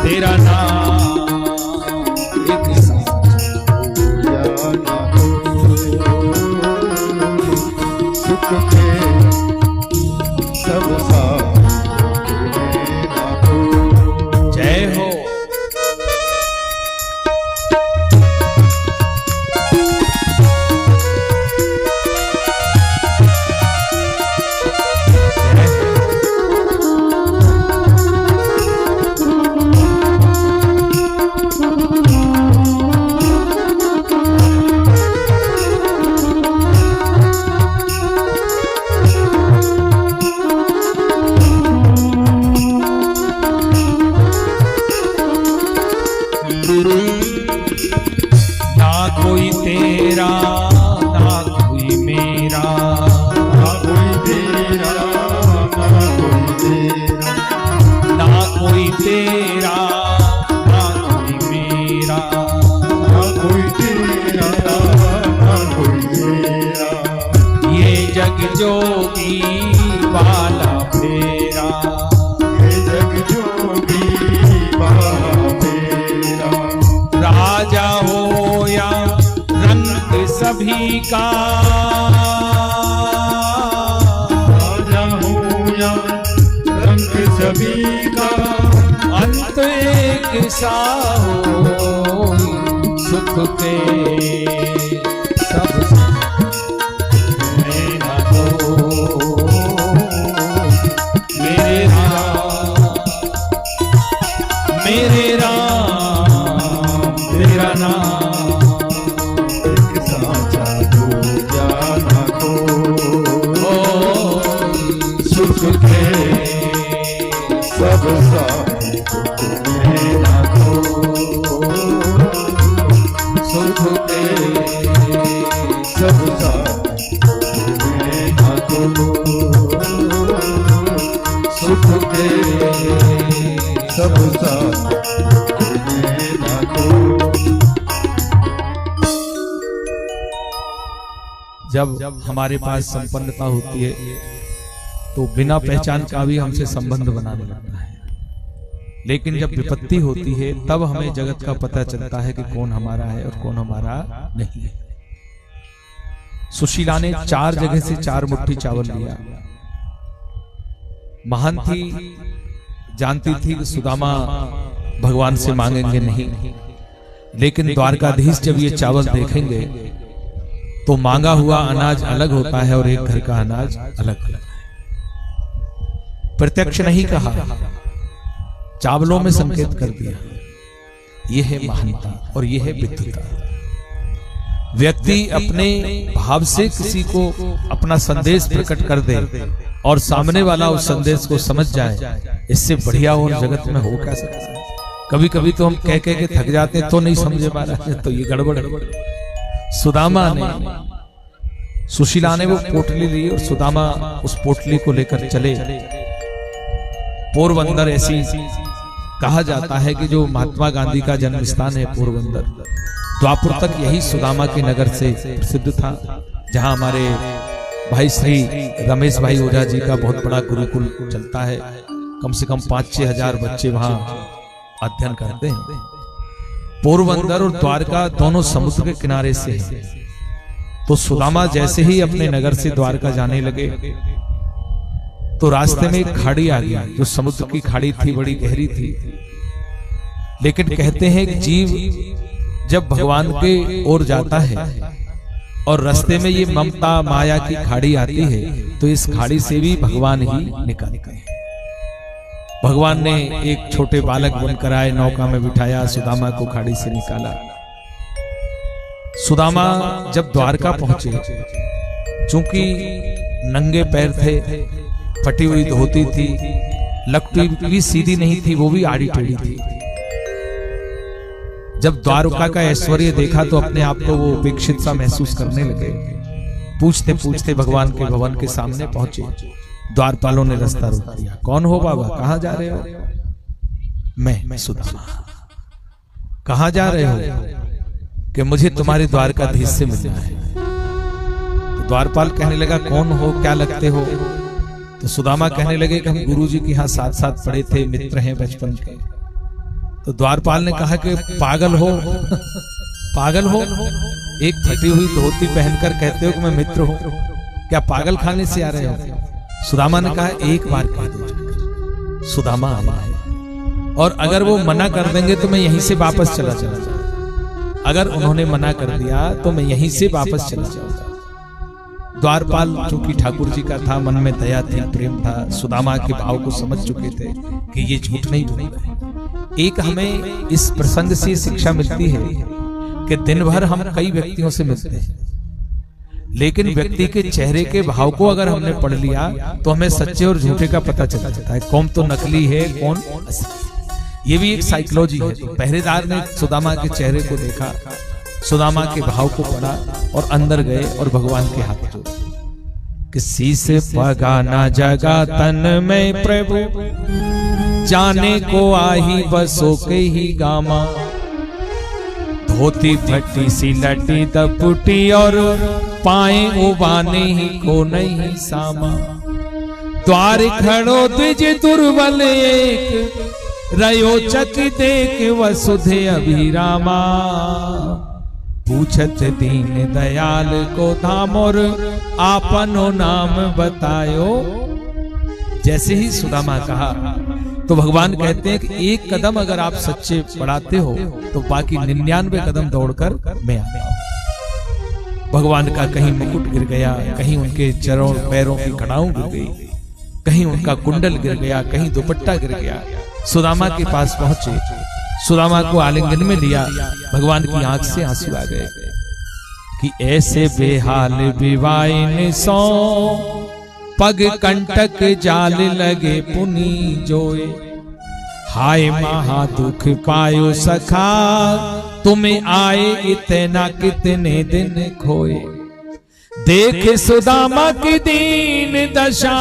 तेरा नाम एक साथ
या ना को, सुख के सब साथी तुम्हें ना को।
जय हो। ना कोई तेरा ना कोई मेरा,
ना कोई तेरा ना कोई तेरा,
ना कोई तेरा ना कोई मेरा,
ना कोई तेरा ना कोई मेरा,
ये जग जोगी वाला फेरा,
ये जग जोगी वाला मेरा,
राजा हो या रंग सभी का,
राजा हो या रंग सभी का,
अंत एक सा हो सुख के सब में ना हो। मेरे राम तेरा नाम
एक साझा दूजा
जब हमारे पास संपन्नता होती है तो बिना पहचान का भी हमसे संबंध बनाने लगता है, लेकिन जब विपत्ति होती है तब हमें जगत का पता चलता है कि कौन हमारा है और कौन हमारा नहीं है। सुशीला ने 4 जगह से 4 मुट्ठी चावल लिया। महान थी, जानती थी कि सुदामा भगवान से मांगेंगे नहीं, लेकिन द्वारकाधीश जब ये चावल देखेंगे तो मांगा हुआ अनाज अलग होता है और एक घर का अनाज अलग अलग है। प्रत्यक्ष नहीं कहा, चावलों में संकेत कर दिया। यह है महानता और यह है विद्वता। व्यक्ति अपने भाव से किसी को अपना संदेश प्रकट कर दे और सामने वाला उस संदेश को समझ जाए, इससे बढ़िया और जगत में हो क्या सकता है। कभी कभी तो हम कह के थक जाते हैं तो नहीं समझे महाराज, तो ये गड़बड़ है। सुदामा ने, सुशीला ने वो पोटली ली और सुदामा उस पोटली को लेकर चले। पोरबंदर ऐसी कहा जाता है कि जो महात्मा गांधी का जन्म स्थान है पोरबंदर, द्वापुर तक यही सुदामा के नगर से प्रसिद्ध था, जहां हमारे भाई श्री रमेश भाई ओझा जी का बहुत बड़ा गुरुकुल चलता है। कम से कम 5-6 हजार बच्चे वहां अध्ययन करते हैं। पोरबंदर और द्वारका दोनों समुद्र के किनारे से हैं। तो सुदामा जैसे ही अपने नगर से द्वारका जाने लगे तो रास्ते में एक खाड़ी आ गई, जो समुद्र की खाड़ी थी, बड़ी गहरी थी। लेकिन कहते हैं कि जीव जब भगवान के ओर जाता है और रास्ते में ये ममता माया की खाड़ी आती है तो इस खाड़ी से भी भगवान ही निकलते हैं। भगवान ने एक छोटे बालक बनकर आए, नौका में बिठाया, सुदामा को खाड़ी से निकाला। सुदामा जब द्वारका पहुंचे, चूंकि नंगे पैर थे, फटी हुई धोती थी, लकड़ी भी सीधी नहीं थी, वो भी आड़ी टेढ़ी थी। जब द्वारका का ऐश्वर्य देखा तो अपने आप को वो उपेक्षित सा महसूस करने लगे। पूछते पूछते भगवान के भवन के सामने पहुंचे। द्वारपालों ने रास्ता रोक दिया। कौन हो बाबा, कहां जा रहे हो? मैं सुदामा। कहां जा रहे हो? कि मुझे तुम्हारे द्वारकाधीश से मिलना है। तो द्वारपाल कहने लगा, कौन हो, क्या लगते हो? तो सुदामा कहने लगे कि हम गुरुजी के यहाँ साथ साथ पढ़े थे, मित्र हैं बचपन के। तो द्वारपाल ने कहा कि पागल हो पागल हो, एक फटी हुई धोती पहनकर कहते हो कि मैं मित्र हूं, क्या पागल खाने से आ रहे हो? सुदामा ने कहा, एक बार कह दो। सुदामा आया है और अगर वो मना कर देंगे तो मैं यहीं से वापस चला जाऊंगा। अगर उन्होंने मना कर दिया तो मैं यहीं से वापस चला जाऊंगा। द्वारपाल चूंकि ठाकुर जी का था, मन में दया थी, प्रेम था, सुदामा के भाव को समझ चुके थे कि ये झूठ नहीं बोल रहे। एक हमें इस प्रसंग से शिक्षा मिलती है कि दिन भर हम कई व्यक्तियों से मिलते हैं, लेकिन व्यक्ति के चेहरे के भाव को अगर हमने पढ़ लिया तो हमें सच्चे और झूठे का पता चल जाता है, कौन तो नकली है, कौन असली। ये भी एक साइकोलॉजी है। तो पहरेदार ने सुदामा के चेहरे को देखा, सुदामा के भाव को पढ़ा और अंदर गए और भगवान के हाथ जोड़े। किसी से पगा ना जगा तन में प्रभु, जाने को आही बसो के ही गामा। धोती फटी सी लटी दपुटी और पाए उबाने ही को नहीं सामा। द्वार खड़ो द्विज दुर्बल एक, रयो चक देख वसुधे अभिरामा। पूछत दीन दयाल को धाम और आपनो नाम बतायो। जैसे ही सुदामा कहा तो भगवान कहते हैं कि एक कदम अगर आप सच्चे बढ़ाते हो तो बाकी 99 कदम दौड़कर मैं आता हूं। भगवान का कहीं मुकुट गिर गया, कहीं उनके चरणों पैरों की कड़ाऊं गिर गई, कहीं उनका कुंडल गिर गया, कहीं दुपट्टा गिर गया। सुदामा के पास पहुंचे, सुदामा को आलिंगन में लिया। भगवान की आंख से आंसू आ गए कि ऐसे बेहाल विवाइन सो, पग कंटक जाल लगे पुनी जोए। हाय महा दुख पायो सखा, तुम्हें आए इतना कितने दिन खोए। देख सुदामा की दीन दशा,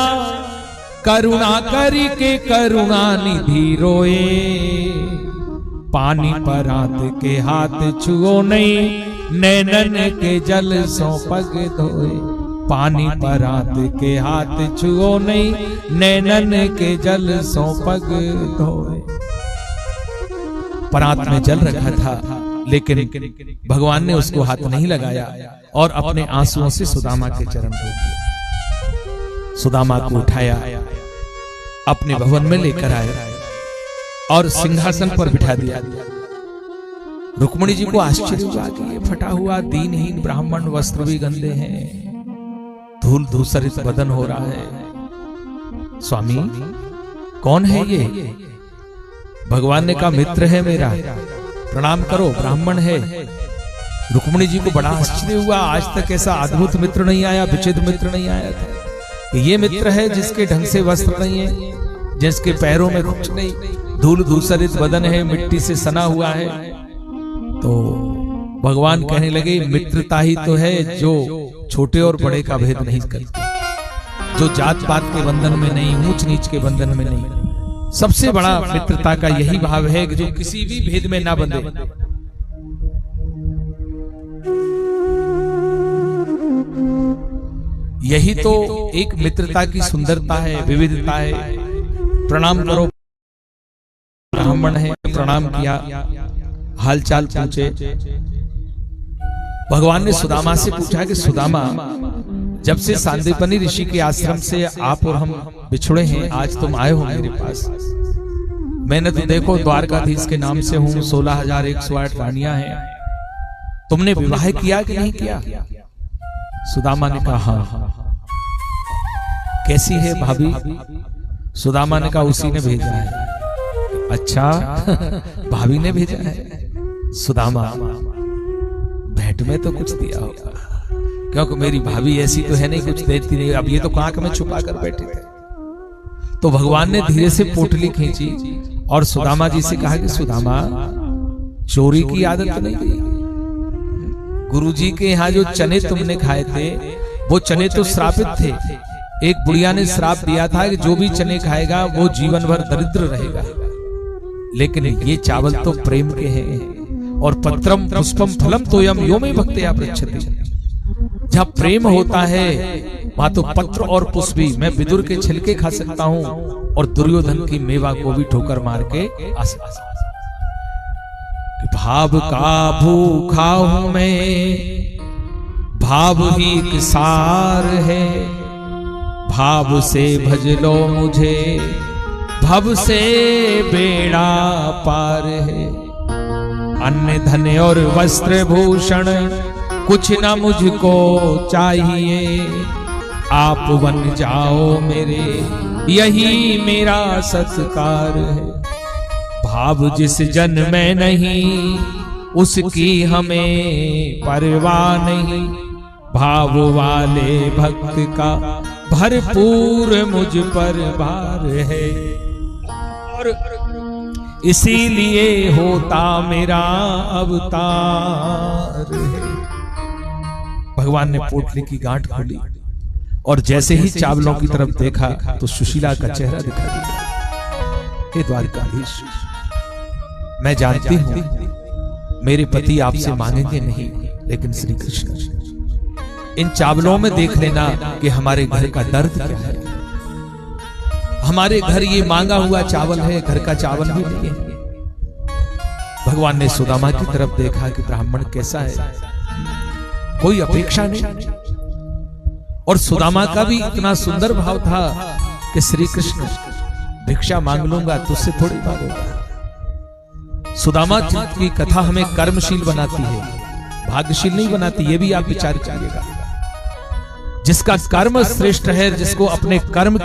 करुणा करी के करुणा निधि रोए। पानी पर हाथ के हाथ छुओ नहीं, नैनन के जल सो पग धोए, पानी परात के हाथ छुओ नहीं, नैनन के जल सो पग धोए। परात में जल रखा था, लेकिन भगवान ने उसको हाथ नहीं लगाया और अपने आंसुओं से सुदामा के चरण धो दिए। सुदामा को उठाया, अपने भवन में लेकर आए और सिंहासन पर बिठा दिया। रुक्मिणी जी को आश्चर्य हुआ कि ये फटा हुआ दीनहीन ब्राह्मण, वस्त्र भी गंदे हैं, धूल धूसरित बदन हो रहा है। स्वामी कौन है ये? भगवान ने कहा मित्र है मेरा, प्रणाम करो, ब्राह्मण है। रुक्मिणी जी को बड़ा आश्चर्य हुआ, आज तक ऐसा अद्भुत मित्र नहीं आया, विचित्र मित्र नहीं आया था। ये मित्र है जिसके ढंग से वस्त्र नहीं है, जिसके पैरों में कुछ नहीं, धूल धूसरित बदन है, मिट्टी से सना हुआ है। तो भगवान कहने लगे मित्रता ही तो है जो छोटे और बड़े का भेद नहीं करती, जो जात पात के बंधन में नहीं, ऊंच नीच के बंधन में नहीं। सबसे बड़ा मित्रता का यही भाव है कि जो किसी भी भेद में ना बंधे। यही तो एक मित्रता की सुंदरता है, विविधता है। प्रणाम करो, ब्राह्मण है, प्रणाम किया, हालचाल पूछे। भगवान ने सुदामा से पूछा कि सुदामा, जब से सांदीपनि ऋषि के आश्रम से आप और हम बिछुड़े हैं, आज तुम आए हो मेरे पास। मैंने तो देखो द्वारकाधीश के नाम से हूं, 16,108 रानियां हैं। तुमने विवाह किया कि नहीं किया? सुदामा ने कहा हाँ। कैसी है भाभी? सुदामा ने कहा उसी ने भेजा है। अच्छा, भाभी ने भेजा है। सुदामा, भेंट में तो कुछ दिया होगा, क्योंकि मेरी भाभी ऐसी तो है नहीं, कुछ देती नहीं। अब ये तो कांख में छुपा कर बैठे थे। तो भगवान ने धीरे से पोटली खींची और सुदामा जी से कहा कि सुदामा, चोरी की आदत नहीं गई। गुरुजी के यहाँ जो चने तुमने खाए थे, वो चने तो श्रापित थे। एक बुढ़िया ने श्राप दिया था कि जो भी चने खाएगा वो जीवन भर दरिद्र रहेगा। लेकिन ये चावल तो प्रेम के हैं, और पत्रम पुष्पम फलम तोयम यो में भक्त्या पृच्छति। जहां प्रेम होता है वहां तो पत्र और पुष्प भी। मैं विदुर के छिलके खा सकता हूं और दुर्योधन की मेवा को भी ठोकर मार के आ सकता हूं। भाव का भूखा हूं मैं, भाव ही एक सार है। भाव से भज लो मुझे, भव से बेड़ा पार है। अन्य धन और वस्त्र भूषण कुछ न मुझको चाहिए। आप बन जाओ मेरे, यही मेरा सत्कार है। भाव जिस जन में नहीं, उसकी हमें परवाह नहीं। भाव वाले भक्त का भरपूर मुझ पर भार है, और इसीलिए होता मेरा अवतार है। भगवान ने पोटली की गांठ खोली और जैसे ही चावलों की तरफ देखा तो सुशीला का चेहरा दिखा दिया। हे द्वारकाधीश, मैं जानती हूं मेरे पति आपसे मांगेंगे नहीं, लेकिन श्री कृष्ण इन चावलों में देख लेना कि हमारे घर का दर्द क्या है। हमारे घर ये मांगा हुआ चावल है, घर का चावल भी नहीं है। भगवान ने सुदामा की तरफ देखा कि ब्राह्मण कैसा है, कोई अपेक्षा नहीं। और सुदामा का भी इतना सुंदर भाव था कि श्री कृष्ण भिक्षा मांग लूंगा तुझसे थोड़ी मांगूंगा। सुदामा की कथा हमें कर्मशील बनाती है, भाग्यशील नहीं बनाती। ये भी आप विचार करिएगा। जिसका कर्म श्रेष्ठ है, जिसको अपने कर्म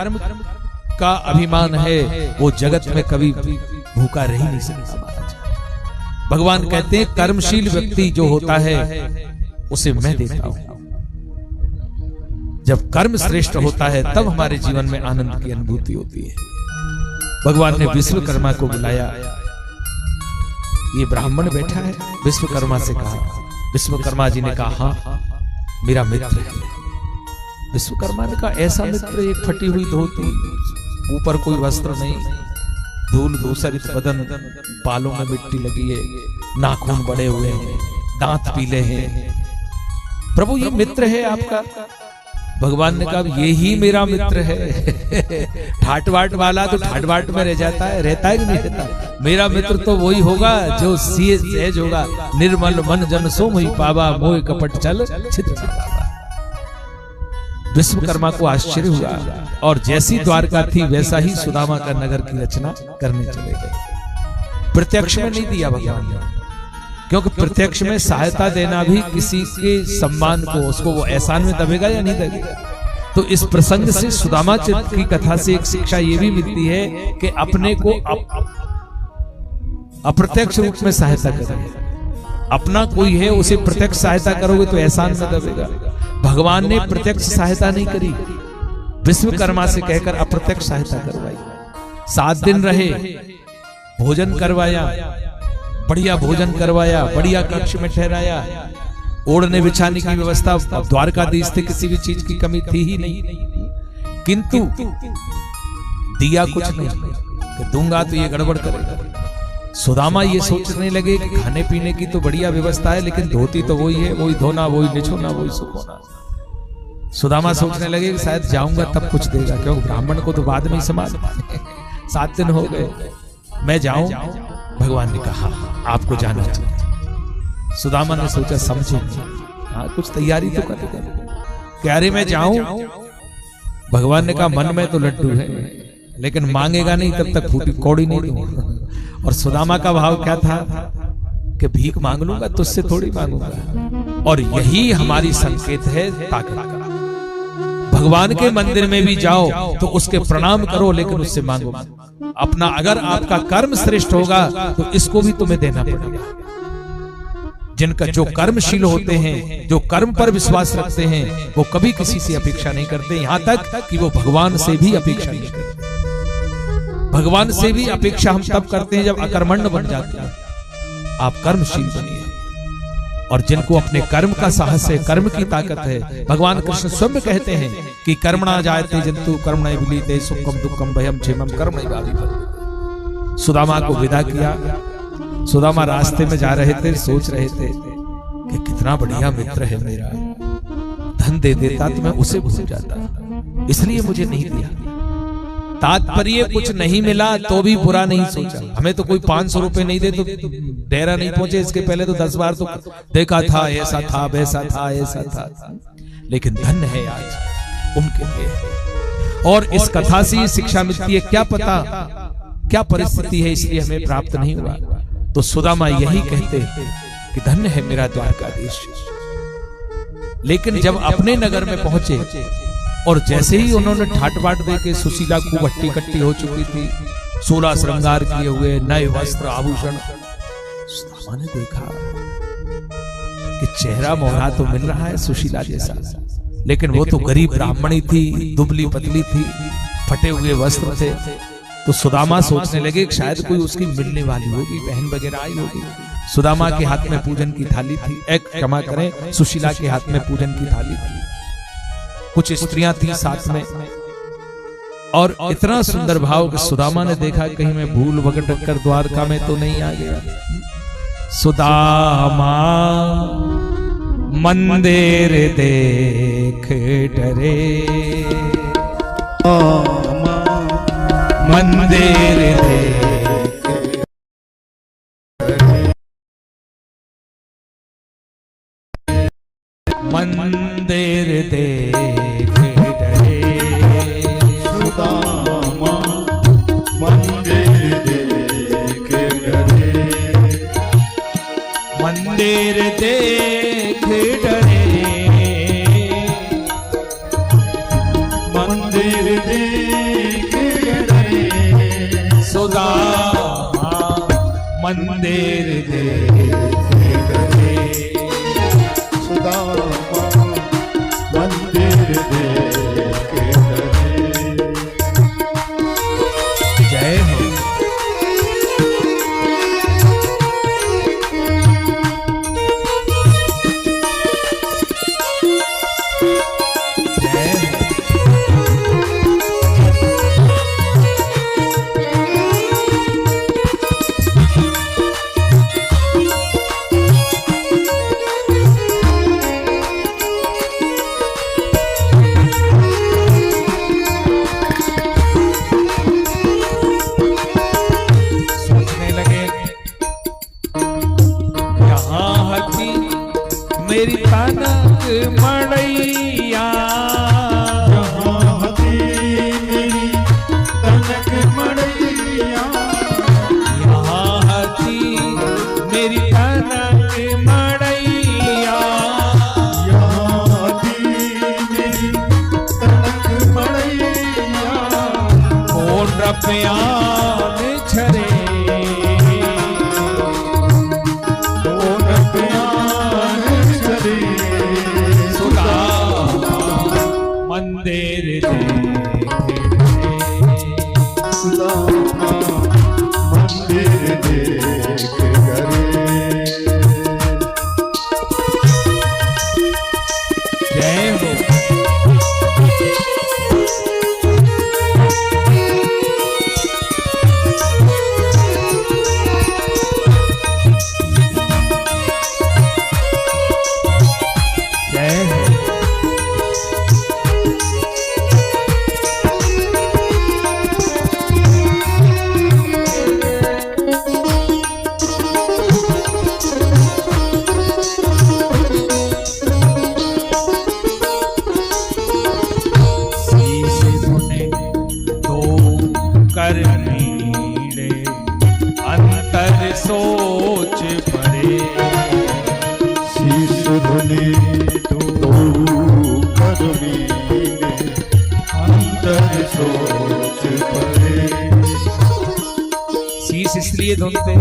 का अभिमान है, वो जगत में कभी भूखा रह नहीं सकता। भगवान कहते हैं कर्मशील व्यक्ति जो होता है उसे मैं देखता हूं। जब कर्म श्रेष्ठ होता है तब हमारे जीवन में आनंद की अनुभूति होती है। भगवान ने विश्वकर्मा को बुलाया। ये ब्राह्मण बैठा है, विश्वकर्मा से कहा। विश्वकर्मा जी ने कहा हाँ मेरा मित्र है। विश्वकर्मा ने कहा ऐसा मित्र, एक फटी हुई धोती, ऊपर कोई वस्त्र नहीं, धूल धूसरित बदन, बालों में मिट्टी लगी है, नाखून बड़े हुए हैं, दांत पीले हैं। प्रभु ये मित्र है आपका? भगवान ने कहा ये ही मेरा मित्र है। ठाट वाट वाला तो ठाट वाट में रह जाता है, रहता है कि नहीं रहता? मेरा मित्र तो वही होगा जो सहज होगा। निर्मल मन जन सो मोहि पावा, मोह कपट चल छिद्र छिपावा। विश्वकर्मा को आश्चर्य हुआ और जैसी द्वारका थी वैसा ही सुदामा का नगर की रचना करने चले गए। प्रत्यक्ष में नहीं दिया भगवान ने, क्योंकि प्रत्यक्ष में सहायता देना भी किसी के सम्मान को, उसको वो एहसान में दबेगा या नहीं दबेगा। तो इस प्रसंग से सुदामा की कथा से एक शिक्षा ये भी मिलती है कि अपने को अप्रत्यक्ष रूप में सहायता करें। अपना कोई है उसे प्रत्यक्ष सहायता करोगे तो एहसान में दबेगा। भगवान ने प्रत्यक्ष सहायता नहीं करी, विश्वकर्मा से कहकर अप्रत्यक्ष सहायता करवाई। 7 दिन रहे, भोजन करवाया, बढ़िया भोजन करवाया, बढ़िया कक्ष में ठहराया, ओढ़ने बिछाने की व्यवस्था। द्वारकाधीश थे, किसी भी चीज की कमी थी ही नहीं, किंतु दिया कुछ नहीं कि दूंगा तो ये गड़बड़ करेगा। सुदामा ये सोचने लगे कि खाने पीने की तो बढ़िया व्यवस्था है, लेकिन धोती तो वही है, वही धोना, वही निछोना, वही सुखोना। सुदामा सोचने लगे कि शायद जाऊंगा तब कुछ देगा, क्योंकि ब्राह्मण को तो बाद में ही संभाल। 7 दिन हो गए, मैं जाऊं? भगवान ने कहा आपको जाना चाहिए। सुदामा ने सोचा समझे हाँ कुछ तैयारी तो करेगा, क्या रे मैं जाऊं? भगवान ने कहा मन में तो लड्डू है, लेकिन मांगेगा नहीं तब तक फूटी कौड़ी नहीं दूंगा। और सुदामा का भाव क्या था कि भीख मांग लूंगा, तुझसे थोड़ी मांगूंगा। और यही हमारी संकेत है ताकत का। भगवान के मंदिर में भी जाओ तो उसके प्रणाम करो, लेकिन उससे मांगो अपना। अगर आपका कर्म श्रेष्ठ होगा तो इसको भी तुम्हें देना पड़ेगा। जिनका जो कर्मशील होते हैं, जो कर्म पर विश्वास रखते हैं, वो कभी किसी से अपेक्षा नहीं करते, यहां तक कि वो भगवान से भी अपेक्षा नहीं करते। भगवान से भी अपेक्षा हम तब करते हैं जब अकर्मण्य बन जाते हैं। आप कर्मशील बनिए, और जिनको अपने कर्म का साहस है, कर्म की ताकत है। भगवान कृष्ण स्वयं कहते हैं कि कर्मणा जायते जंतु कर्मणा विलीते सुखम दुखम भयम क्षेमम कर्मणैवाभिधत्ते। सुदामा को विदा किया। सुदामा रास्ते में जा रहे थे, सोच रहे थे कि कितना बढ़िया मित्र है मेरा, धन दे देता तो मैं उसे भूल जाता, इसलिए मुझे नहीं दिया। तात्पर्य कुछ नहीं मिला तो भी बुरा नहीं सोचा। हमें तो कोई 500 रुपए नहीं दे तो डेरा नहीं पहुंचे, इसके पहले तो 10 बार तो देखा था, ऐसा था, वैसा था, ऐसा था। लेकिन धन है आज उनके लिए। और इस कथा से ये शिक्षा मिलती है, क्या पता क्या परिस्थिति है इसलिए हमें प्राप्त नहीं हुआ। तो सुदामा यही कहते कि धन्य है मेरा द्वारकाधीश। लेकिन जब अपने नगर में पहुंचे और जैसे ही उन्होंने ठाट बाट दे के सुशीला खूब हट्टी कट्टी हो चुकी थी, 16 श्रृंगार किए हुए, नए वस्त्र आभूषण, सुदामा ने देखा कि चेहरा मोहरा तो मिल रहा है सुशीला जैसा, लेकिन वो तो गरीब ब्राह्मणी थी, दुबली पतली थी, फटे हुए वस्त्र थे। तो सुदामा सोचने लगे कि शायद कोई उसकी मिलने वाली होगी, बहन वगैरह आई होगी। सुदामा के हाथ में पूजन की थाली थी, एक क्षमा करें, सुशीला के हाथ में पूजन की थाली थी। कुछ स्त्रियां थी साथ में, और इतना सुंदर भाव कि सुदामा ने देखा कहीं मैं भूल भटक कर द्वारका में तो नहीं आ गया। सुदामा मंदिर देख डरे, मंदिर देख मंदिर देख डरे,
सुदामा मंदिर देख डरे,
मंदिर देख डरे,
मंदिर देख डरे,
सुदामा मंदिर देख डरे,
सुदामा मंदिर देख डरे।
जय हो। जय हो। मड़ैया,
जहाँ हती मेरी तनक मड़ैया,
यहाँ हती मेरी तनक मड़ैया,
यहाँ हती मेरी तनक मड़ैया,
कौन रप्यान छरे,
कौन प्यार करे,
सुधा मंदिर देखे,
सुदामा मंदिर देख करे।
जय हो। जय हो। शीश धुने तो कर नीड़े, अंतर सोच परे,
शीश धुने तो कर मीने, अंतर सोच परे।
शीश इसलिए धुनते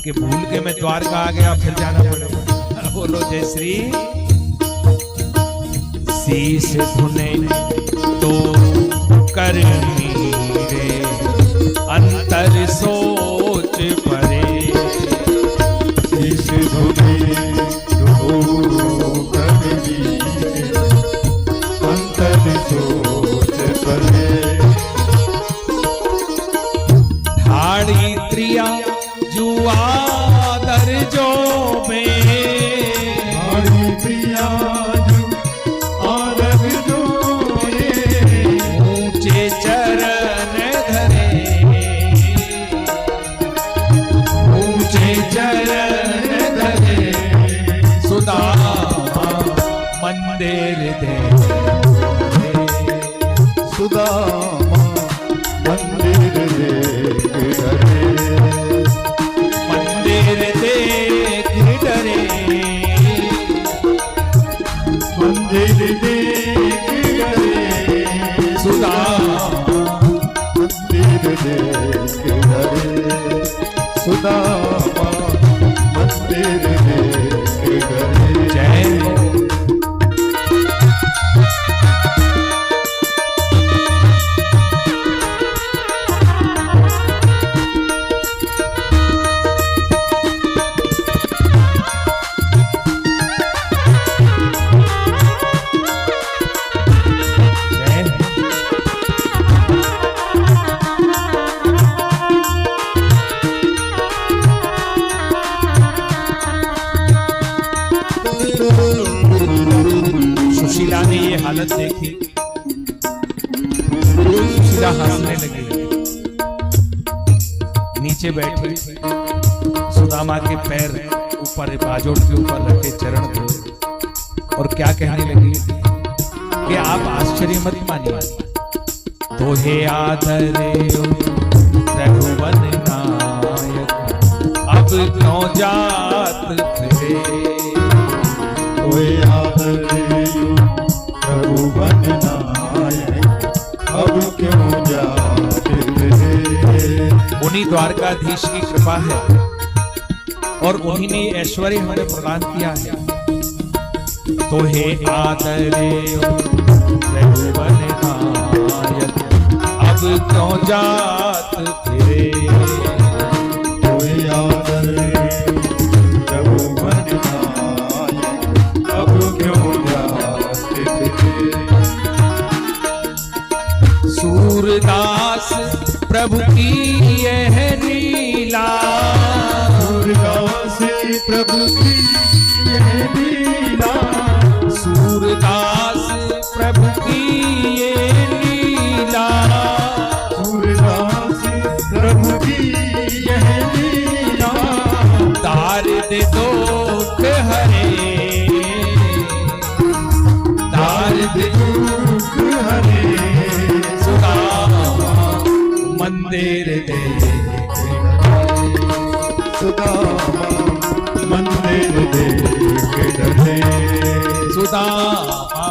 कि भूल के मैं द्वारका आ गया फिर जाना पड़ेगा। बोलो जय श्री। शीश धुने तो कर नीरे, अंतर सोच परे,
शीश धुने तो कर मीने, अंतर सोच परे।
ढाड़ी त्रिया जुआ दर्जो में,
हरि प्रिया जो आरग जोए,
ऊंचे चरण धरे, ऊंचे चरण धरे, सुदामा मंदिर दे,
सुदामा मंदिर देख करे।
मंदिर देख डरे,
मंदिर देख करे,
सुदामा
मंदिर देख करे, सुदामा मंदिर देख करे।
जय हो। जय हो। सुशीला ने ये हालत देखी, सुशीला हंसने लगी, नीचे बैठी सुदामा के पैर ऊपर बाजोट के ऊपर रखे चरण धोए और क्या कहने लगी कि आप आश्चर्य मत मानिए, तो हे आदरे रघुवन नायक, अब क्यों जात फिरे,
कोई आदर रघुवन नायक, अब क्यों जाते रहे।
उन्हीं द्वारकाधीश की कृपा है और उन्हीं ने ऐश्वर्य हमें प्रदान किया है। तो हे आदरे रघुवन नायक, अब क्यों जात फिरे,
कोई आदर रघुवन नायक, अब क्यों जाते रहे।
सूरदास प्रभु की यह लीला,
सूरदास प्रभु की यह लीला,
सूरदास प्रभु की ये लीला,
सूरदास प्रभु की यह लीला,
तार दे दुख हरे, सुदामा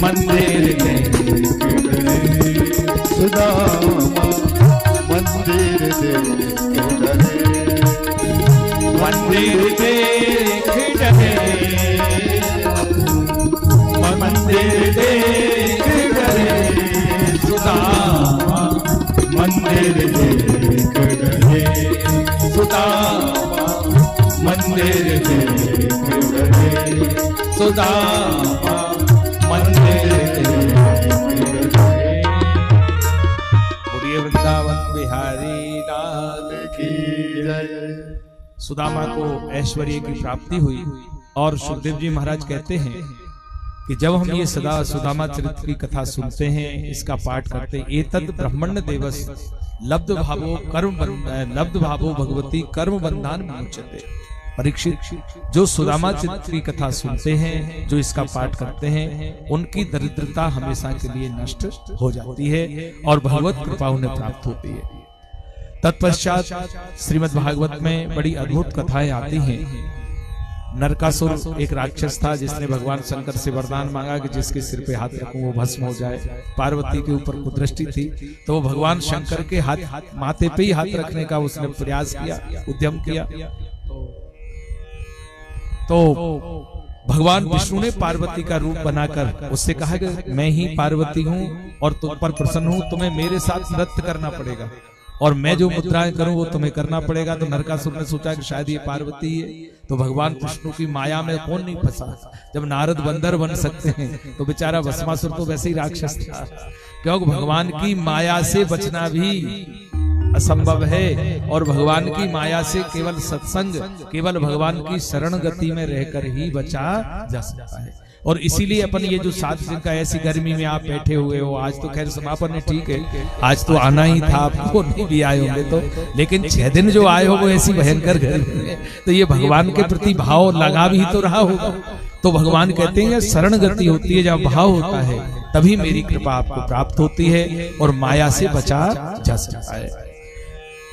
मंदिर देख डरे,
सुदामा मंदिर देख डरे,
मंदिर देख डरे, मंदिर देख डरे, सुदामा मंदिर देख डरे, सुदामा मंदिर देख डरे, सुदामा मंदिर देख डरे। बोलिए वृंदावन बिहारी लाल
की जय।
सुदामा को ऐश्वर्य की प्राप्ति हुई और सुखदेव जी महाराज कहते हैं कि जब हम ये सदा सुदामा चरित्र की कथा सुनते हैं, इसका पाठ करते हैं, एतद ब्रह्मण्य देवस लब्ध भावो भगवती कर्म बंधान मोचते। परीक्षित, जो सुदामा चरित्र की कथा सुनते हैं, जो इसका पाठ करते हैं, उनकी दरिद्रता हमेशा के लिए नष्ट हो जाती है और भगवत कृपा उन्हें प्राप्त होती है। तत्पश्चात श्रीमद् भागवत में बड़ी अद्भुत कथाएं आती हैं। नरकासुर एक राक्षस था जिसने भगवान शंकर से वरदान मांगा कि जिसके सिर पे हाथ रखूं वो भस्म हो जाए। पार्वती के ऊपर कुदृष्टि थी तो वो भगवान शंकर के हाथ माथे पे ही हाथ रखने का उसने प्रयास किया, उद्यम किया। तो भगवान विष्णु ने पार्वती का रूप बनाकर उससे कहा कि मैं ही पार्वती हूँ और तुम पर प्रसन्न हूँ, तुम्हें मेरे साथ नृत्य करना पड़ेगा और मैं जो मुद्राएं करूं वो तुम्हें करना पड़ेगा। तो नरकासुर ने सोचा कि शायद ये पार्वती है। तो भगवान विष्णु की माया में कौन नहीं फंसा। जब नारद बंदर बन सकते हैं तो बेचारा भस्मासुर तो वैसे ही राक्षस था, क्योंकि भगवान की माया से बचना भी असंभव है और भगवान की माया से केवल सत्संग, केवल भगवान की शरण गति में रहकर ही बचा जा सकता है। और इसीलिए अपन ये जो 7 दिन का ऐसी गर्मी में आप बैठे हुए हो, आज तो खैर समापन है, ठीक है, आज तो आना ही था, आपको नहीं भी आए होंगे तो, लेकिन 6 दिन जो आए हो वो ऐसी भयंकर गर्मी है, तो ये भगवान के प्रति भाव लगा भी तो रहा होगा। तो भगवान कहते हैं शरण गति होती है, जब भाव होता है तभी मेरी कृपा आपको प्राप्त होती है और माया से बचा जा सकता है।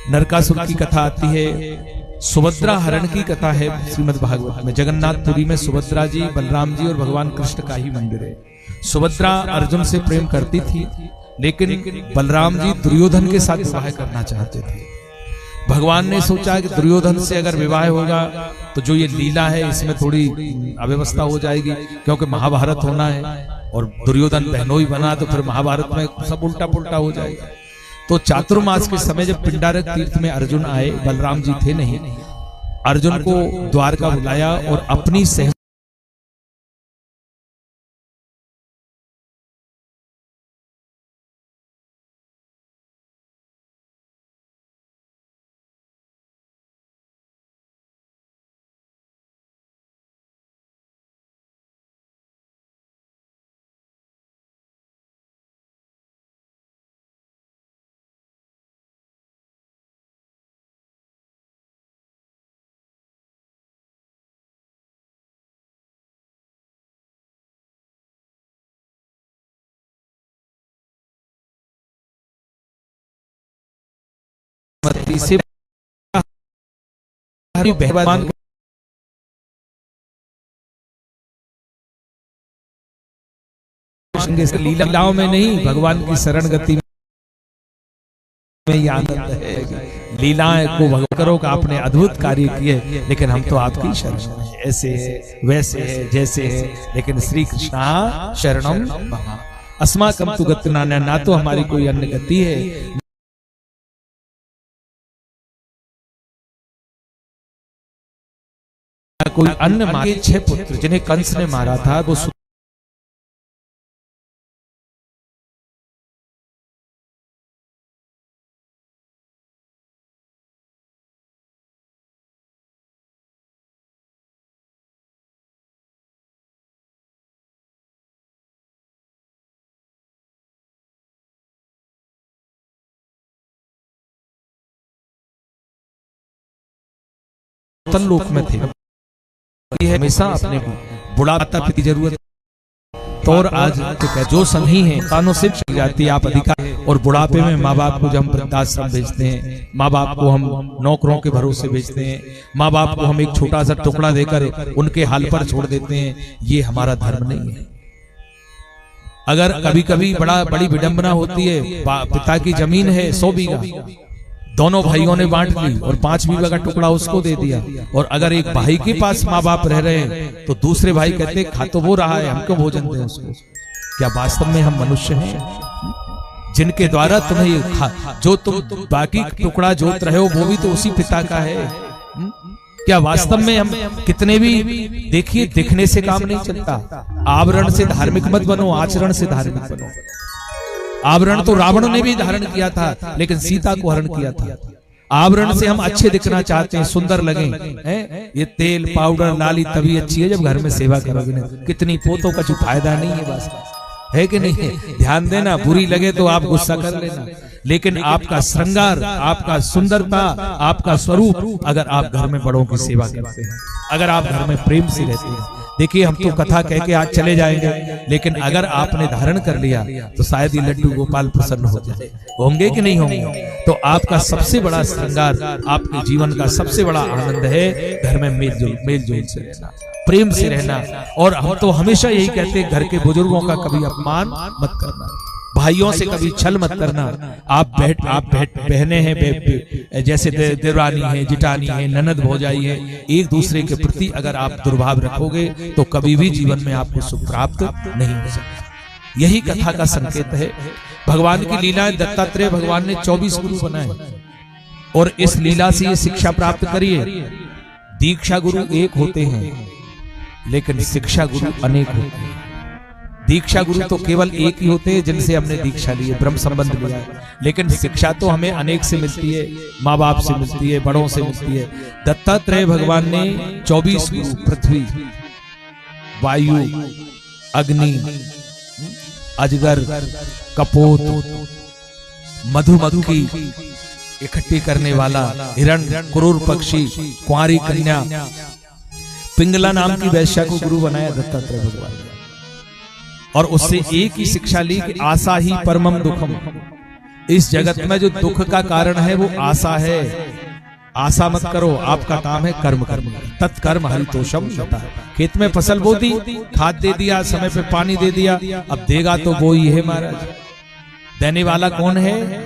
नरकासुर की कथा आती है, सुभद्रा हरण की कथा है श्रीमद् भागवत में। जगन्नाथपुरी में सुभद्रा जी, बलराम जी और भगवान कृष्ण का ही मंदिर है। सुभद्रा अर्जुन से प्रेम करती थी, लेकिन बलराम जी दुर्योधन के साथ विवाह करना चाहते थे। भगवान ने सोचा कि दुर्योधन से अगर विवाह होगा तो जो ये लीला है इसमें थोड़ी अव्यवस्था हो जाएगी, क्योंकि महाभारत होना है और दुर्योधन बहनोई बना तो फिर महाभारत में सब उल्टा पुल्टा हो जाएगा। तो चातुर्मास के समय जब पिंडारक तीर्थ में अर्जुन आए, बलराम जी थे नहीं, अर्जुन को द्वारका बुलाया और अपनी सह से भगवान लीलाओं में नहीं, भगवान की शरण गति में ही आनंद है। लीलाएं को भगवान करो का आपने अद्भुत कार्य किए, लेकिन हम तो आपकी शरण में हैं, ऐसे है वैसे है जैसे है, लेकिन श्री कृष्णा शरणम मम अस्माकं तु गतिना, ना तो हमारी कोई अन्य गति है, कोई अन्य मारे। 6 पुत्र जिन्हें कंस ने मारा था वो लोक में थे। हमेशा अपने बुढ़ापा की जरूरत, बात और आज जो संगी हैं कानों से चली जाती है आप अधिकार, और बुढ़ापे में माँ बाप को जब हम वृद्धाश्रम भेजते हैं, माँ बाप को हम नौकरों के भरोसे भेजते हैं, माँ बाप को हम एक छोटा सा टुकड़ा देकर उनके हाल पर छोड़ देते हैं, ये हमारा धर्म नहीं है। अगर कभी कभी बड़ी विडंबना होती है, पिता की जमीन है 100 बीघा, दोनों भाइयों ने बांट ली और 5 बीघा का टुकड़ा उसको दे दिया, और अगर एक भाई के पास माँ बाप रह रहे हैं तो दूसरे भाई कहते खा तो वो रहा है, हम क्यों भोजन दें उसको। क्या वास्तव में हम मनुष्य हैं जिनके द्वारा तुम्हें जो तुम बाकी टुकड़ा जोत रहे हो वो भी तो उसी पिता का है। क्या वास्तव में हम कितने भी देखिए, दिखने से काम नहीं चलता। आवरण से धार्मिक मत बनो, आचरण से धार्मिक बनो। आवरण तो रावण ने भी धारण किया था, लेकिन सीता को हरण किया था। आवरण से हम अच्छे दिखना चाहते हैं, सुंदर लगे हैं। ये तेल पाउडर लाली तभी अच्छी है जब घर में सेवा करोगे ना। कितनी पोतों का जो फायदा नहीं है, बस है कि नहीं है? ध्यान देना, बुरी लगे तो आप गुस्सा कर लेना, लेकिन आपका श्रृंगार, आपका सुंदरता, आपका स्वरूप, अगर आप घर में बड़ों की सेवा करते हैं, अगर आप घर में प्रेम से रहते हैं। देखिए, हम तो कथा कह के आज चले जाएंगे, लेकिन अगर आपने धारण कर लिया तो शायद ये लड्डू गोपाल प्रसन्न हो जाए। होंगे कि नहीं होंगे? तो आपका सबसे बड़ा श्रृंगार, आपके जीवन का सबसे बड़ा आनंद है घर में मेलजोल से रहना, प्रेम से रहना। और हम तो हमेशा यही कहते हैं, घर के बुजुर्गों का कभी अपमान मत करना, भाइयों से कभी छल मत करना। आप बहने हैं, जैसे देवरानी है, जिटानी है, ननद भौजाई है, एक दूसरे के प्रति अगर आप दुर्भाव रखोगे तो कभी भी जीवन में आपको सुख प्राप्त नहीं हो सकता। यही कथा का संकेत है। भगवान की लीला, दत्तात्रेय भगवान ने 24 गुरु बनाए, और इस लीला से ये शिक्षा प्राप्त करिए। दीक्षा गुरु एक होते हैं, लेकिन शिक्षा गुरु अनेक होते हैं। दीक्षा गुरु तो केवल एक ही होते हैं जिनसे हमने दीक्षा ली है, ब्रह्म संबंध लिया है, लेकिन शिक्षा तो हमें अनेक से मिलती है, माँ बाप से मिलती है, बड़ों से मिलती है। दत्तात्रेय भगवान ने 24 गुरु, पृथ्वी, वायु, अग्नि, अजगर, कपोत, मधुमक्खी इकट्ठी करने वाला, हिरण, क्रूर पक्षी, कुंवारी कन्या, पिंगला नाम की वैश्या को गुरु बनाया दत्तात्रेय भगवान ने। और उससे एक ही शिक्षा ली कि आशा ही परमम दुखम। इस जगत में जो दुख का कारण है वो आशा है। आशा मत करो, आपका काम है कर्म करना। तत्कर्म हरितोषम होता है। खेत में फसल बो दी, खाद दे दिया, समय पे पानी दे दिया, अब देगा तो वो ही है महाराज। देने वाला कौन है?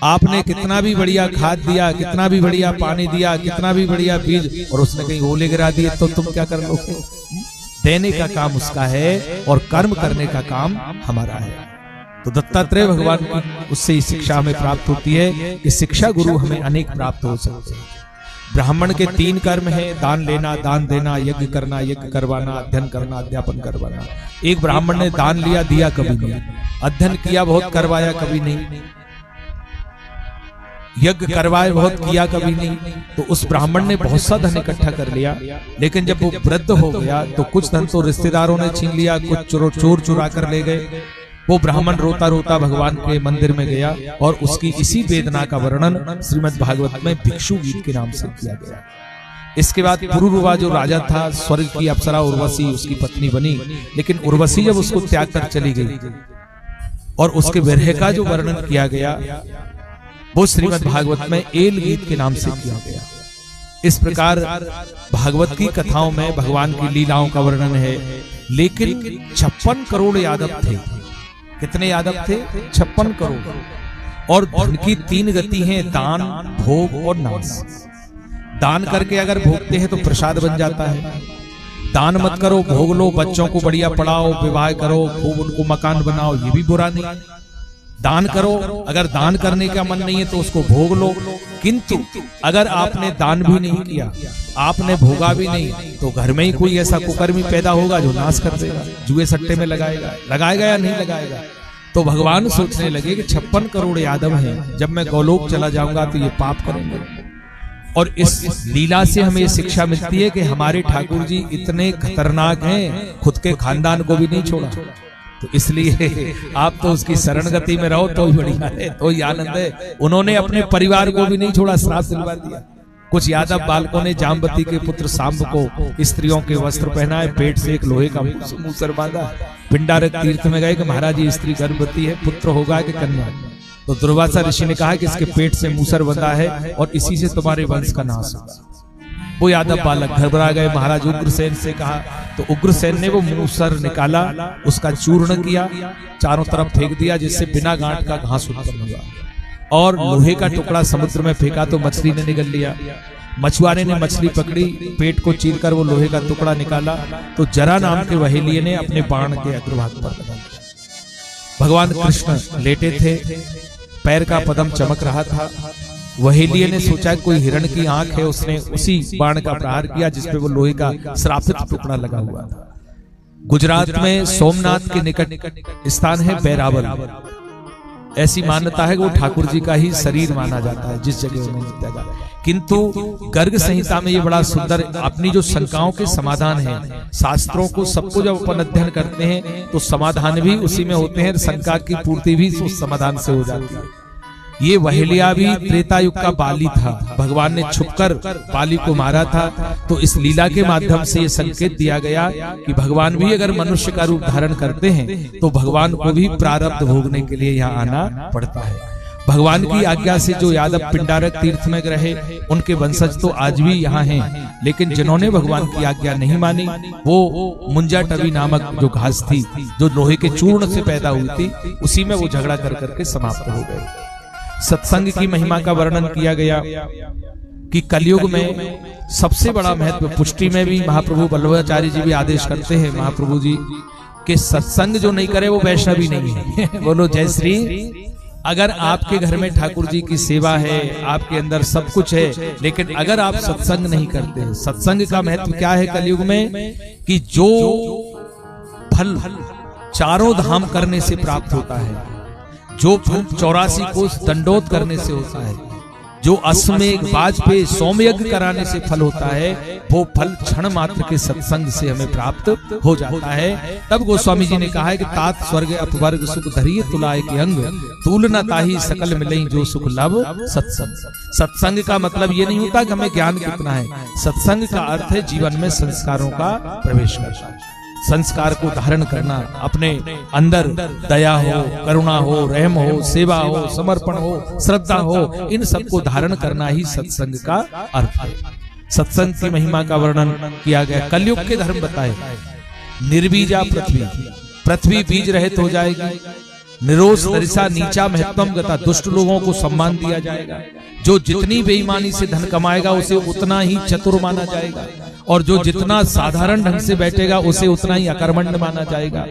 आपने कितना भी बढ़िया खाद दिया, कितना भी बढ़िया पानी दिया, कितना भी बढ़िया बीज, और उसने कहीं ओले गिरा दिए तो तुम क्या कर लोगे? देने का काम उसका है और कर्म करने का काम हमारा है। तो दत्तात्रेय भगवान की उससे ही शिक्षा हमें प्राप्त होती है कि शिक्षा गुरु हमें अनेक प्राप्त हो सकते हैं। ब्राह्मण के 3 कर्म है, दान लेना, दान देना, यज्ञ करना, यज्ञ करवाना, अध्ययन करना, अध्यापन करवाना। एक ब्राह्मण ने दान लिया, दिया कभी नहीं, अध्ययन किया बहुत, करवाया कभी नहीं, यज्ञ करवाए बहुत, किया कभी नहीं। तो उस ब्राह्मण ने बहुत सा धन इकट्ठा कर लिया, लेकिन जब वो वृद्ध हो गया तो कुछ धन तो रिश्तेदारों ने छीन लिया, कुछ चोर चुरा कर ले गए। वो ब्राह्मण रोता रोता भगवान के मंदिर में गया, और उसकी इसी वेदना का वर्णन श्रीमद् भागवत में भिक्षु गीत के नाम से किया गया। इसके बाद पुरुरवा जो राजा था, स्वर्ग की अप्सरा उर्वशी उसकी पत्नी बनी, लेकिन उर्वशी जब उसको त्याग कर चली गई, और उसके विरह का जो वर्णन किया गया वो श्रीमद् भागवत में एल गीत के नाम से किया गया। इस प्रकार भागवत की कथाओं में भगवान की लीलाओं का वर्णन है। लेकिन 56 करोड़ यादव थे। कितने यादव थे? 56 करोड़। और धन की 3 गति हैं, दान, भोग और नाश। दान करके अगर भोगते हैं तो प्रसाद बन जाता है। दान मत करो, भोग लो, बच्चों को बढ़िया पढ़ाओ, विवाह करो, खूब उनको मकान बनाओ, ये भी बुरा नहीं। दान करो, अगर दान करने का मन नहीं है तो उसको भोग लो। किंतु अगर आपने दान भी नहीं किया, आपने भोगा भी नहीं, तो घर में ही कोई ऐसा कुकर्मी पैदा होगा जो नाश कर देगा, जुए सट्टे में लगाएगा या नहीं लगाएगा। तो भगवान सोचने लगे कि 56 करोड़ यादव हैं, जब मैं गौलोक चला जाऊंगा तो ये पाप करेंगे। और इस लीला से हमें ये शिक्षा मिलती है कि हमारे ठाकुर जी इतने खतरनाक हैं, खुद के खानदान को भी नहीं छोड़ा। तो इसलिए आप तो उसकी शरण गति में रहो तो ही बढ़िया है, तो ही आनंद है। उन्होंने अपने परिवार को भी नहीं छोड़ा, श्राप दिलवा दिया। कुछ यादव बालकों ने जामवती के पुत्र सांब को स्त्रियों के वस्त्र पहनाए, पेट से एक लोहे का मूसर बांधा, पिंडारक तीर्थ में गए कि महाराज ये स्त्री गर्भवती है, पुत्र होगा कि कन्या। तो दुर्वासा ऋषि ने कहा कि इसके पेट से मूसर बंधा है और इसी से तुम्हारे वंश का नाश होगा। वो यादव बालक घबरा गए, महाराज उग्रसेन से कहा। तो उग्रसेन ने वो मूसर निकाला, उसका चूर्ण किया, चारों तरफ फेंक दिया, जिससे बिना गांठ का घास उत्पन्न हुआ, और लोहे का टुकड़ा समुद्र में फेंका तो मछली ने निगल लिया। मछुआरे ने मछली पकड़ी, पेट को चीरकर वो लोहे का टुकड़ा निकाला तो जरा नाम के वहेलिये ने अपने बाण के अग्रभाग पर लगा दिया। भगवान कृष्ण लेटे थे, पैर का पदम चमक रहा था। वहेलिये ने सोचा कोई हिरण की आंख है, उसने उसी बाण का प्रहार किया जिसपे वो लोहे का श्रापित टुकड़ा लगा हुआ था। गुजरात में सोमनाथ के निकट स्थान है बैरावल। ऐसी मान्यता है कि वो ठाकुर जी का ही शरीर माना जाता है जिस जगह उन्होंने त्यागा। किंतु गर्ग संहिता में ये बड़ा सुंदर अपनी जो शंकाओं के समाधान है, शास्त्रों को सबको जब अपन अध्ययन करते हैं तो समाधान भी उसी में होते हैं, शंका की पूर्ति भी उस समाधान से हो जाती है। ये वहेलिया भी त्रेता युग का बाली था, भगवान ने छुपकर बाली को मारा था। तो इस लीला के माध्यम से ये संकेत दिया गया कि भगवान भी अगर मनुष्य का रूप धारण करते हैं तो भगवान को भी प्रारब्ध भोगने के लिए यहाँ आना पड़ता है। भगवान की आज्ञा से जो यादव पिंडारक तीर्थ में रहे उनके वंशज तो आज भी यहाँ हैं, लेकिन जिन्होंने भगवान की आज्ञा नहीं मानी वो मुंजा टवी नामक जो घास थी, जो लोहे के चूर्ण से पैदा हुई थी, उसी में वो झगड़ा कर करके समाप्त हो गए। सत्संग की महिमा का वर्णन किया गया कि कलयुग में सबसे बड़ा महत्व, पुष्टि में भी महाप्रभु वल्लभाचार्य जी भी आदेश करते हैं महाप्रभु जी कि सत्संग जो नहीं करे वो वैष्णवी नहीं है। बोलो जय श्री। अगर आपके घर में ठाकुर जी की सेवा है, आपके अंदर सब कुछ है, लेकिन अगर आप सत्संग नहीं करते, सत्संग का महत्व क्या है कलयुग में कि जो फल चारों धाम करने से प्राप्त होता है, जो फल 84 कोस दंडोत करने से होता है, जो अश्वमेघ वाजपेयी सोमयज्ञ कराने से फल होता है, वो फल क्षण मात्र के सत्संग से हमें प्राप्त हो जाता है। तब गोस्वामी जी ने कहा है कि तात स्वर्ग अपवर्ग सुख धरिये तुलाए के अंग, तुलना ताही सकल मिलई जो सुख लव सत्संग। सत्संग का मतलब ये नहीं होता कि हमें ज्ञान कितना है, सत्संग का अर्थ है जीवन में संस्कारों का प्रवेश करना, संस्कार को धारण करना, अपने अंदर दया हो, करुणा हो, रहम हो, सेवा हो, समर्पण हो, श्रद्धा हो, इन सब को धारण करना ही सत्संग का अर्थ है। सत्संग की महिमा का वर्णन किया गया। कलयुग के धर्म बताए, निर्बीजा पृथ्वी, पृथ्वी बीज रहित हो जाएगी, निरोष दरिसा नीचा महत्वम गता, दुष्ट लोगों को सम्मान दिया जाएगा, जो जितनी बेईमानी से धन कमाएगा उसे उतना ही चतुर माना जाएगा, और जो जितना साधारण ढंग से बैठेगा उसे उतना ही अकर्मण्य माना जाएगा।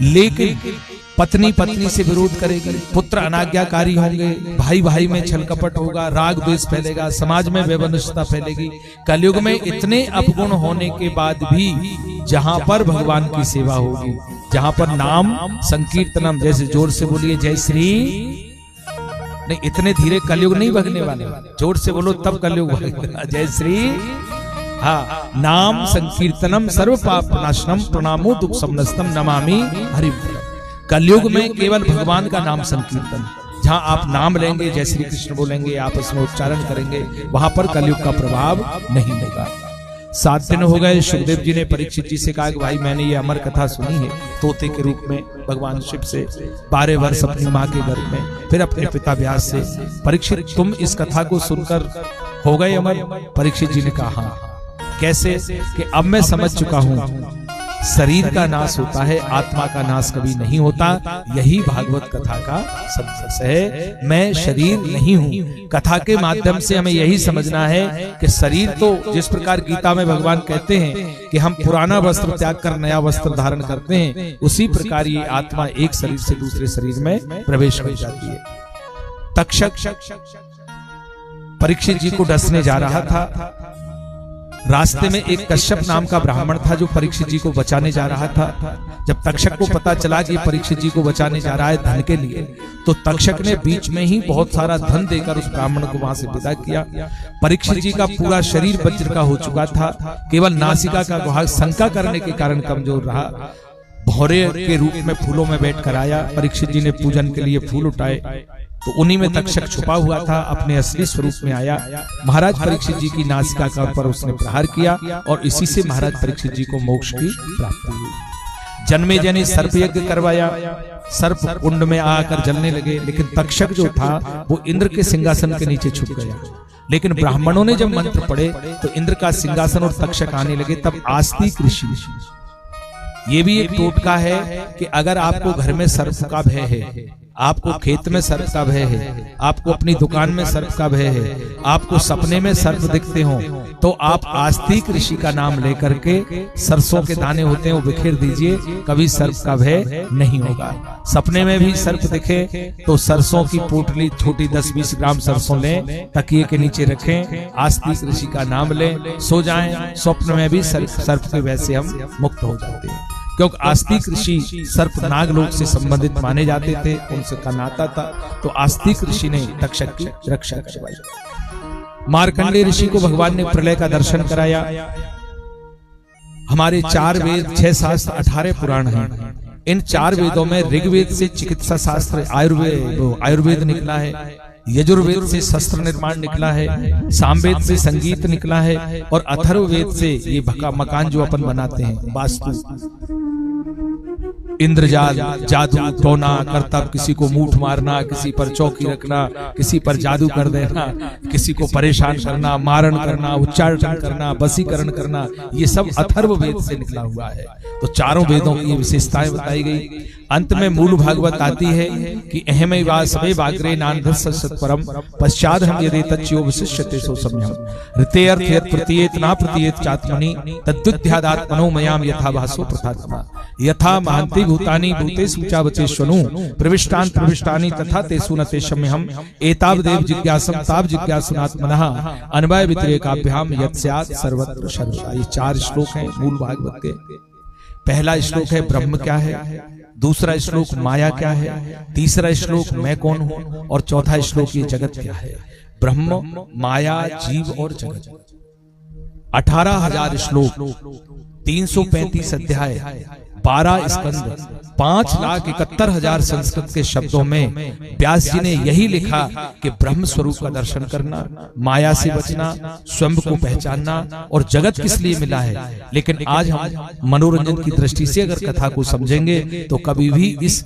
लेकिन पत्नी पत्नी से विरोध करेगी, पुत्र अनाज्ञाकारी होंगे, भाई भाई में छल कपट होगा, राग द्वेष फैलेगा, समाज में वैमनस्यता फैलेगी। कलयुग में इतने अपगुण होने के बाद भी जहां पर भगवान की सेवा होगी, जहां पर नाम संकीर्तनम, जैसे जोर से बोलिए जय श्री, नहीं इतने धीरे कलयुग नहीं भगने वाले, जोर से बोलो तब कलयुग भगेगा। जय श्री। हाँ, नाम संकीर्तनम सर्व पाप नाशनम प्रणामो दुख समनस्तम नमामि हरि। कलयुग में केवल भगवान का नाम संकीर्तन, जहां आप नाम लेंगे, जय श्री कृष्ण बोलेंगे, आपस में उच्चारण करेंगे, वहां पर कलयुग का प्रभाव नहीं होगा। 7 दिन हो गए, सुखदेव जी ने परीक्षित जी से कहा कि भाई मैंने ये अमर कथा सुनी है, तोते के रूप में भगवान शिव से 12 वर्ष अपनी माँ के गर्भ में, फिर अपने पिता व्यास से। परीक्षित तुम इस कथा को सुनकर हो गए अमर? परीक्षित जी ने कहा हाँ। कैसे? कि अब मैं समझ चुका हूं शरीर का नाश होता है, आत्मा का नाश कभी नहीं होता। यही भागवत कथा का संदेश है। मैं शरीर नहीं हूं। कथा के माध्यम से हमें यही समझना है कि शरीर तो जिस प्रकार गीता में भगवान कहते हैं कि हम पुराना वस्त्र त्याग कर नया वस्त्र धारण करते हैं, उसी प्रकार ये आत्मा एक शरीर से दूसरे शरीर में प्रवेश कर जाती है। तक्षक परीक्षित जी को डसने जा रहा था। रास्ते में एक कश्यप नाम का ब्राह्मण था जो परीक्षित जी को बचाने जा रहा था। जब तक्षक को पता चला कि परीक्षित जी को बचाने जा रहा है धन के लिए, तो तक्षक ने बीच में ही बहुत सारा धन देकर उस ब्राह्मण को वहां से विदा किया। परीक्षित जी का पूरा शरीर वज्र का हो चुका था, केवल नासिका का भाग शंका करने के कारण कमजोर रहा। भौरे के रूप में फूलों में बैठ कर आया। परीक्षित जी ने पूजन के लिए फूल उठाए तो उन्हीं में तक्षक छुपा हुआ था, अपने असली स्वरूप में आया। महाराज परीक्षित जी की नासिका का पर उसने प्रहार किया और इसी से महाराज परीक्षित जी को मोक्ष की प्राप्ति हुई। जन्मेजय ने सर्प यज्ञ करवाया, सर्प कुंड में आकर जलने लगे, लेकिन तक्षक जो था वो इंद्र के सिंहासन के नीचे छुप गया। लेकिन ब्राह्मणों ने जब मंत्र पढ़े तो इंद्र का सिंहासन और तक्षक आने लगे। तब आस्तिक ऋषि, ये भी एक टोटका है कि अगर आपको घर में सर्प का भय है, आपको खेत में सर्प का भय है, आपको अपनी दुकान में सर्प का भय है, आपको सपने में सर्प दिखते हो, तो आप आस्तिक ऋषि का नाम लेकर के सरसों के दाने होते हैं वो बिखेर दीजिए, कभी सर्प का भय नहीं होगा। सपने में भी सर्प दिखे तो सरसों की पोटली छोटी 10-20 ग्राम सरसों लें, तकिए के नीचे रखें, आस्तिक ऋषि का नाम लें, सो जाएं। स्वप्न में भी सर्प के भय से हम मुक्त हो जाते हैं, क्योंकि आस्तिक ऋषि सर्प नागलोक से संबंधित माने जाते थे, उनसे का नाता था। तो आस्तिक ऋषि ने तक्षक की रक्षा करवाई। मार्कंडेय ऋषि को भगवान ने प्रलय का दर्शन कराया। हमारे 4 वेद, 6 शास्त्र, 18 पुराण हैं। इन 4 वेदों में ऋग्वेद से चिकित्सा शास्त्र आयुर्वेद निकला है, यजुर्वेद से शस्त्र निर्माण निकला है, सामवेद से संगीत निकला है, और अथर्ववेद से ये मकान जो अपन बनाते हैं वास्तु, इंद्रजाल, जादू, टोना, करतब, किसी को मूठ मारना, किसी पर चौकी रखना, किसी पर जादू कर देना, किसी को परेशान करना, मारण करना, उच्चारण करना, वशीकरण करना, ये सब अथर्ववेद से निकला हुआ है। तो चारों वेदों की विशेषताएं बताई गई। अंत में मूल भागवत आती है कि अहमैवास्मै वाग्रे नान्धसत्परम पश्चाद हम यदि तच्यो विशिष्यते सो सम्यम ऋते अर्थ यत् प्रतीयेत ना प्रतीयेत चात्मनि तद्विद्यादात्मनो मयाम यथा भासो प्रथात्मा यथा महन्ति भूतानि भूतेषु चावचेष्वनु प्रविष्टान् प्रविष्टानि तथा तेषु न तेषम्यहम् एतावदेव जिज्ञासं ताव जिज्ञासुनात्मनः अन्वय व्यतिरेकाभ्याम यत् स्यात् सर्वत्र सर्वदा। ये 4 श्लोक हैं मूल भागवत के। पहला श्लोक है ब्रह्म क्या है, दूसरा श्लोक माया क्या है, तीसरा श्लोक मैं कौन हूं, और चौथा श्लोक ये जगत क्या है। ब्रह्म, माया, जीव और जगत। 18,000 श्लोक, 335 अध्याय, 12 स्कंद, 5,71,000 संस्कृत के शब्दों में व्यास जी ने यही लिखा कि ब्रह्म स्वरूप का दर्शन करना, माया से बचना, स्वयं को पहचानना, और जगत किस लिए मिला है। लेकिन आज हम मनोरंजन की दृष्टि से अगर कथा को समझेंगे तो कभी भी इस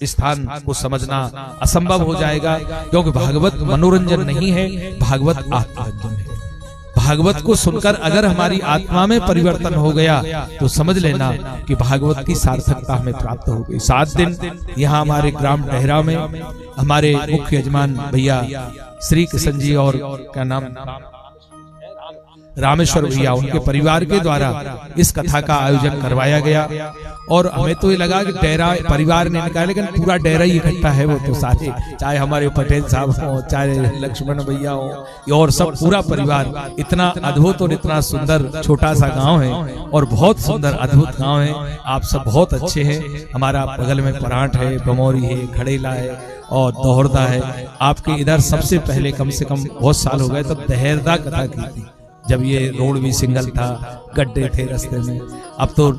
स्थान को समझना असंभव हो जाएगा, क्योंकि भागवत मनोरंजन नहीं है, भागवत आत्मरंजन है। भागवत को सुनकर अगर हमारी आत्मा में परिवर्तन हो गया तो समझ लेना कि भागवत की सार्थकता हमें प्राप्त हो गई। 7 दिन यहाँ हमारे ग्राम डेहरा में हमारे मुख्य यजमान भैया श्री किशन जी और क्या नाम रामेश्वर भैया, उनके परिवार के द्वारा इस कथा का आयोजन करवाया गया। और हमें तो ये लगा कि डेरा परिवार ने निकाला, लेकिन पूरा डेरा ही इकट्ठा है। वो तो सारे, चाहे हमारे पटेल साहब हो, चाहे लक्ष्मण भैया हो, और सब पूरा परिवार। इतना अद्भुत और इतना सुंदर छोटा सा गांव है और बहुत सुंदर अद्भुत गांव है। आप सब बहुत अच्छे हैं। हमारा बगल में परांठ है, बमौरी है, खड़ेला है और दोहरदा है। आपके इधर सबसे पहले कम से कम बहुत साल हो गए तब दहरदा कथा की थी, जब ये रोड भी सिंगल था, गड्ढे थे रास्ते में। अब तो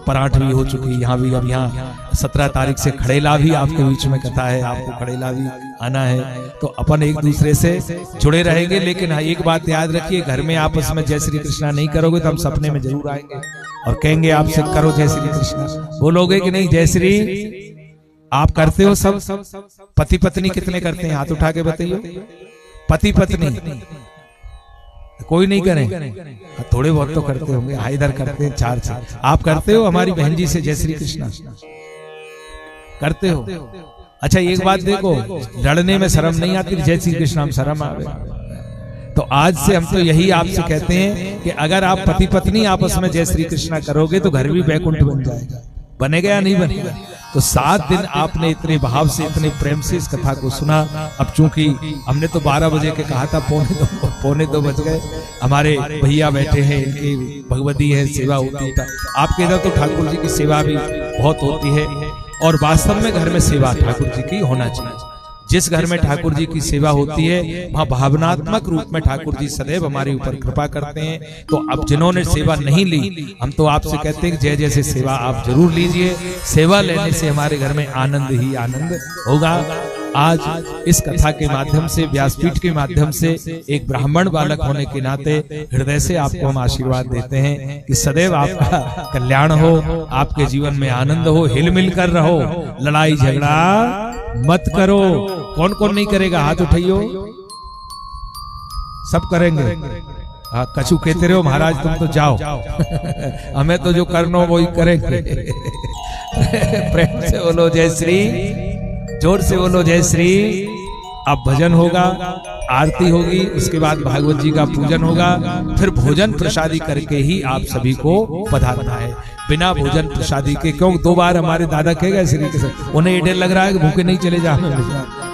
पराठ भी हो चुकी यहाँ भी। अब यहाँ 17 तारीख से खड़ेला भी आपके बीच में कथा है, आपको खड़ेला भी आना है। तो अपन एक दूसरे से जुड़े रहेंगे। लेकिन एक बात याद रखिए, घर में आपस में जय श्री कृष्णा नहीं करोगे तो हम सपने में जरूर आएंगे और कहेंगे आपसे करो जय श्री कृष्णा। बोलोगे कि नहीं जय श्री? आप करते हो सब? पति पत्नी कितने करते हैं? हाथ उठा के बताइए। पति पत्नी कोई नहीं करें? थोड़े बहुत तो करते होंगे। हाँ, इधर करते हैं 4। आप करते हो हमारी बहन जी से जय श्री कृष्णा? करते हो? अच्छा एक बात देखो, लड़ने में शर्म नहीं आती, जय श्री कृष्णा में शर्म आवे। तो आज से हम तो यही आपसे कहते हैं कि अगर आप पति पत्नी आपस में जय श्री कृष्णा करोगे तो घर भी बैकुंठ बन जाएगा। बनेगा या नहीं बनेगा? तो 7 दिन आपने इतने भाव से, इतने प्रेम से इस कथा को सुना। अब चूंकि हमने तो 12 बजे के कहा था, 1:45 बज गए। हमारे भैया बैठे हैं, इनकी भगवती है, सेवा होती है। आपके इधर तो ठाकुर जी की सेवा भी बहुत होती है और वास्तव में घर में सेवा ठाकुर जी की होना चाहिए। जिस घर में ठाकुर जी की सेवा होती है वहां भावनात्मक रूप में ठाकुर जी सदैव हमारे ऊपर कृपा करते हैं। तो अब जिन्होंने सेवा नहीं ली, हम तो आपसे कहते हैं कि जय जैसे सेवा आप जरूर लीजिए। सेवा लेने से हमारे घर में आनंद ही आनंद होगा। आज इस कथा के माध्यम से, व्यासपीठ के माध्यम से, एक ब्राह्मण बालक होने के नाते हृदय से आपको हम आशीर्वाद देते हैं कि सदैव आपका कल्याण हो, आपके जीवन में आनंद हो, हिलमिल कर रहो, लड़ाई झगड़ा मत करो। कौन कौन नहीं करेगा? हाथ उठाइयो। सब करेंगे। हाँ, कछु कहते रहो महाराज तुम तो जाओ हमें तो जो करना वही करेंगे प्रेम से बोलो जय श्री, जोर से बोलो जय श्री। अब भजन होगा, आरती होगी, उसके बाद भागवत जी का पूजन होगा, फिर भोजन प्रसादी करके ही आप सभी को पधारना है। बिना भोजन प्रसादी के, क्यों 2 बार हमारे दादा कहेगा श्री के साथ, उन्हें ये डर लग रहा है कि भूखे नहीं चले जाना।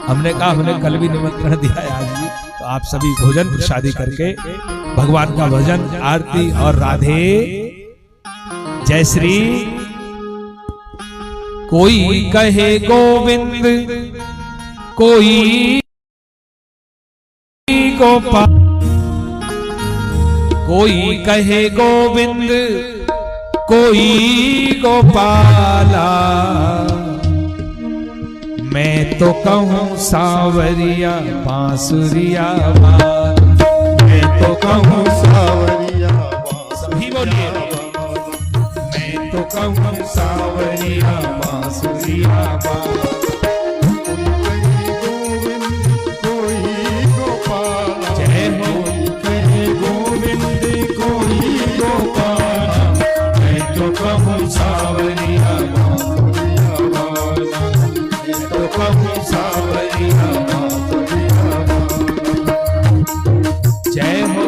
हमने कहा हमने कल भी निमंत्रण दिया है, आज भी। तो आप सभी भोजन प्रसादी करके भगवान का भजन, आरती और राधे जय श्री। कोई कहे गोविंद, कोई गोपाल, कोई कहे गोविंद, कोई गोपाला, मैं तो कहूँ सांवरिया बांसुरिया वाला,
मैं तो कहूँ सावरिया
सभी बोलिए, मैं तो कहूँ सांवरिया बांसुरिया वाला। जय हो।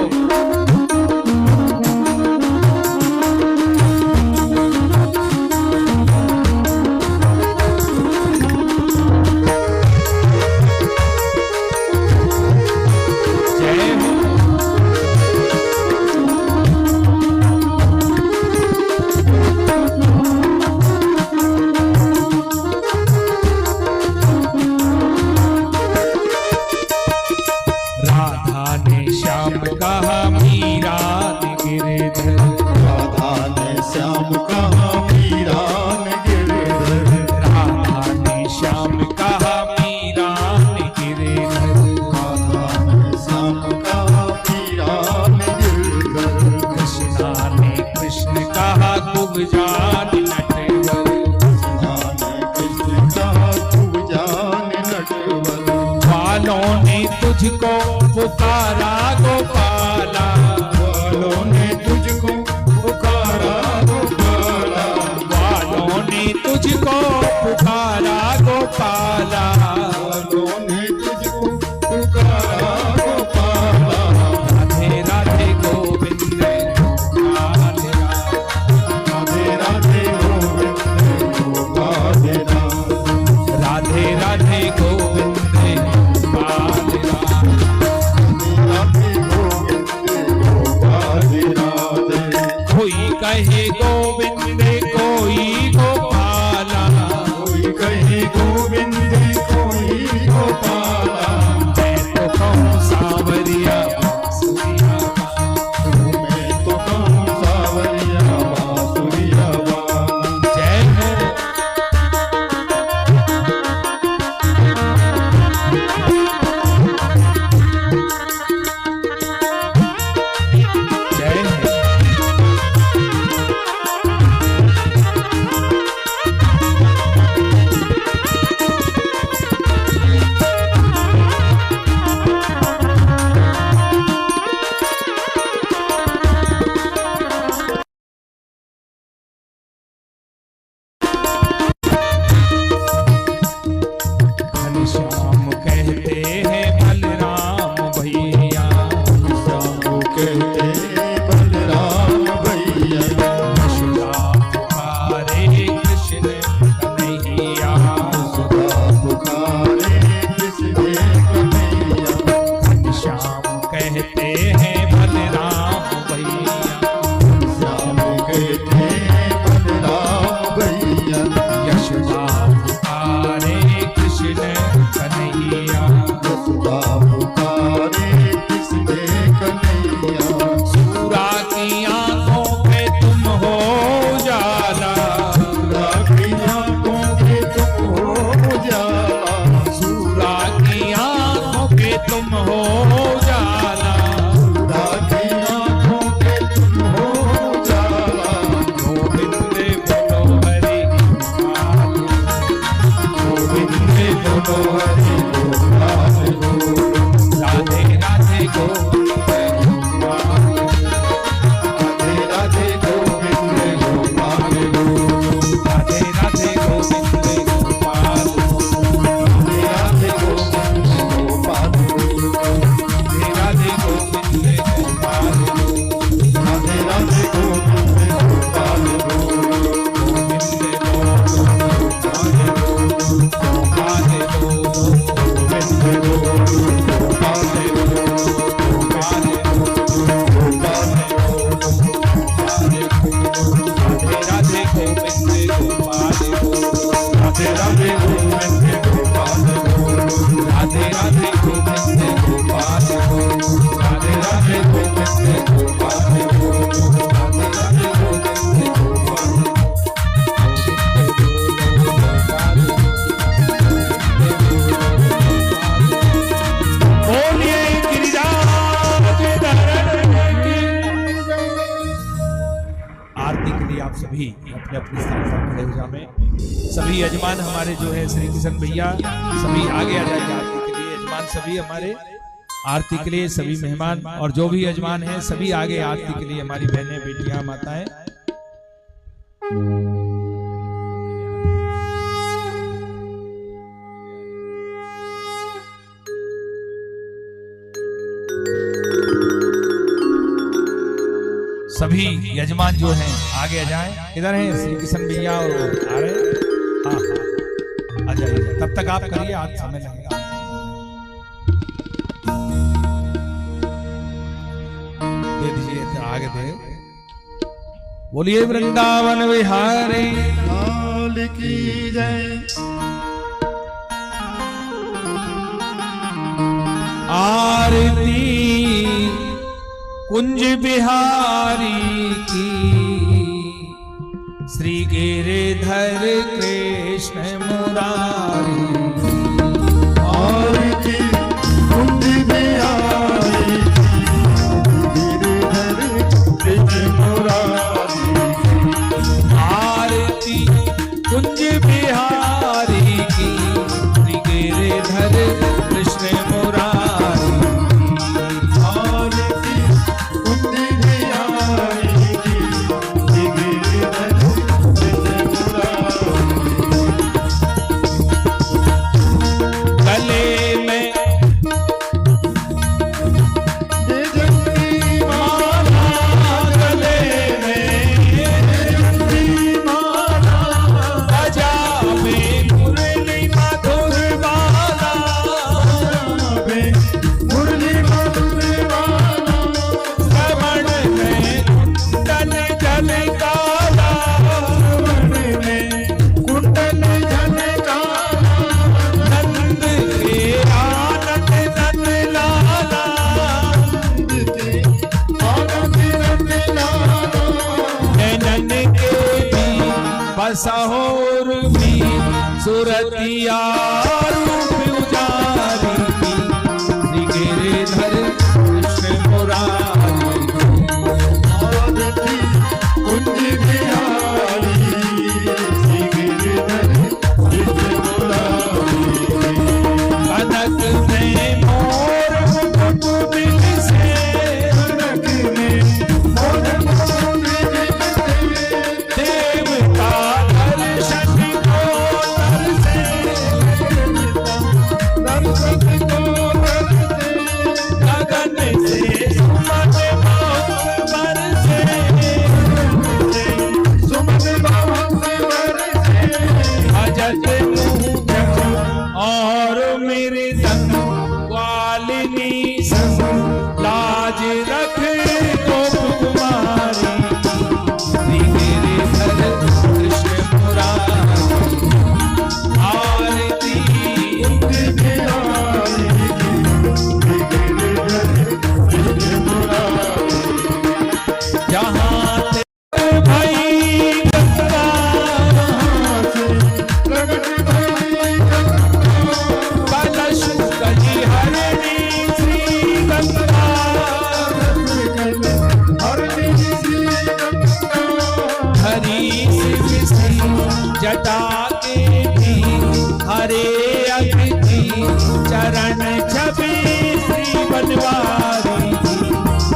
तुझको पुकारा गोपाला,
वालों ने तुझको पुकारा गोपाला,
वालों ने तुझको पुकारा गोपाला,
वालों ने तुझको पुकारा गोपाला।
राधे राधे गोविंद राधे
राधे राधे गोविंद गोपाल राम,
राधे राधे गोविंद
राधे गोविंद
अपने अपने स्थान पर खड़े हो जाएं। सभी यजमान हमारे जो है श्री किशन भैया सभी आगे आ जाएंगे आरती के लिए। यजमान सभी हमारे आरती के लिए, सभी मेहमान और जो भी यजमान हैं सभी आगे आरती के लिए, हमारी बहनें बेटियां माताएं। सभी यजमान जो हैं आगे आ जाएं। इधर हैं श्री किशन भैया और आ रहे हैं। हाँ हाँ आ जाइए, तब तक आप करिए, आज समय लगेगा। दे दीजिए आगे दे। बोलिए वृंदावन विहारी
लाल की जय।
आरती कुंज बिहारी की, श्री गिरिधर कृष्ण मुरारी।
आरती कुंज बिहारी की, गिरिधर कृष्ण मुरारी।
आरती कुंज बिहारी की, श्री गिरिधर कृष्ण मुरारी। सहोर भी सुरतिया रूप उजारी, श्री गिरिधर कृष्ण मुरारी।
आरती कुंज बिहारी, श्री गिरिधर कृष्ण मुरारी।
कनक में मोर मुकुट बिन से,
कनक में मोर मुकुट बिन से,
देवता दर्शन को तरसे,
दर्शन को तरसे।
गगन से सुमन बहुत बरसे,
सुमन बहुत बरसे।
भजत मुँह और मेरे संग ग्वालिनी संग, लाज रख गोप कुमारी, श्री गिरिधर कृष्ण मुरारी। आरती
कुंज बिहारी की, गिरिधर कृष्ण मुरारी।
जहाँ ते भई गंगा,
प्रगट भई
कलश कली हरणी श्री गंगा,
हरणी श्री गंगा।
हरी सिमसी जटा के भी, हरे अतिथि चरण छवि श्री बनवारी,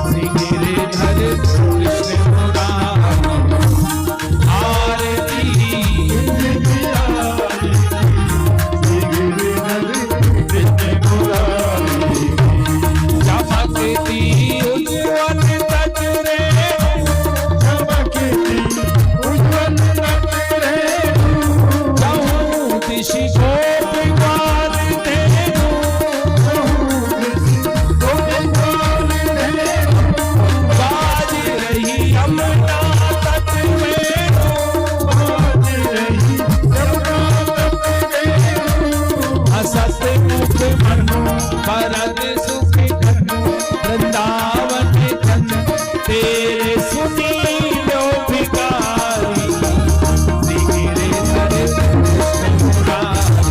श्री गिरिधर कृष्ण मुरारी। आरती
कुंज बिहारी की, गिरिधर कृष्ण मुरारी।
चमकती उज्ज्वल तजरे,
चमकती उज्ज्वल नजरे।
चहु दिशि गोप ग्वाल धेनु, बाज रही यमुना तट हसत मुख मनु भरत सुख धनु, वृंदावन जन तेरे सुनी लो भिखारी, श्री गिरिधर कृष्ण मुरारी।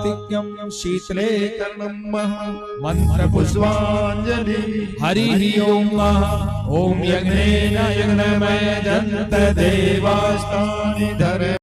कार्तिक्यं शीतले
कर्णम
मंत्र
पुष्पांजलि
हरि ओम ओम यज्ञेन यज्ञमय जन्त देवास्तानि
धर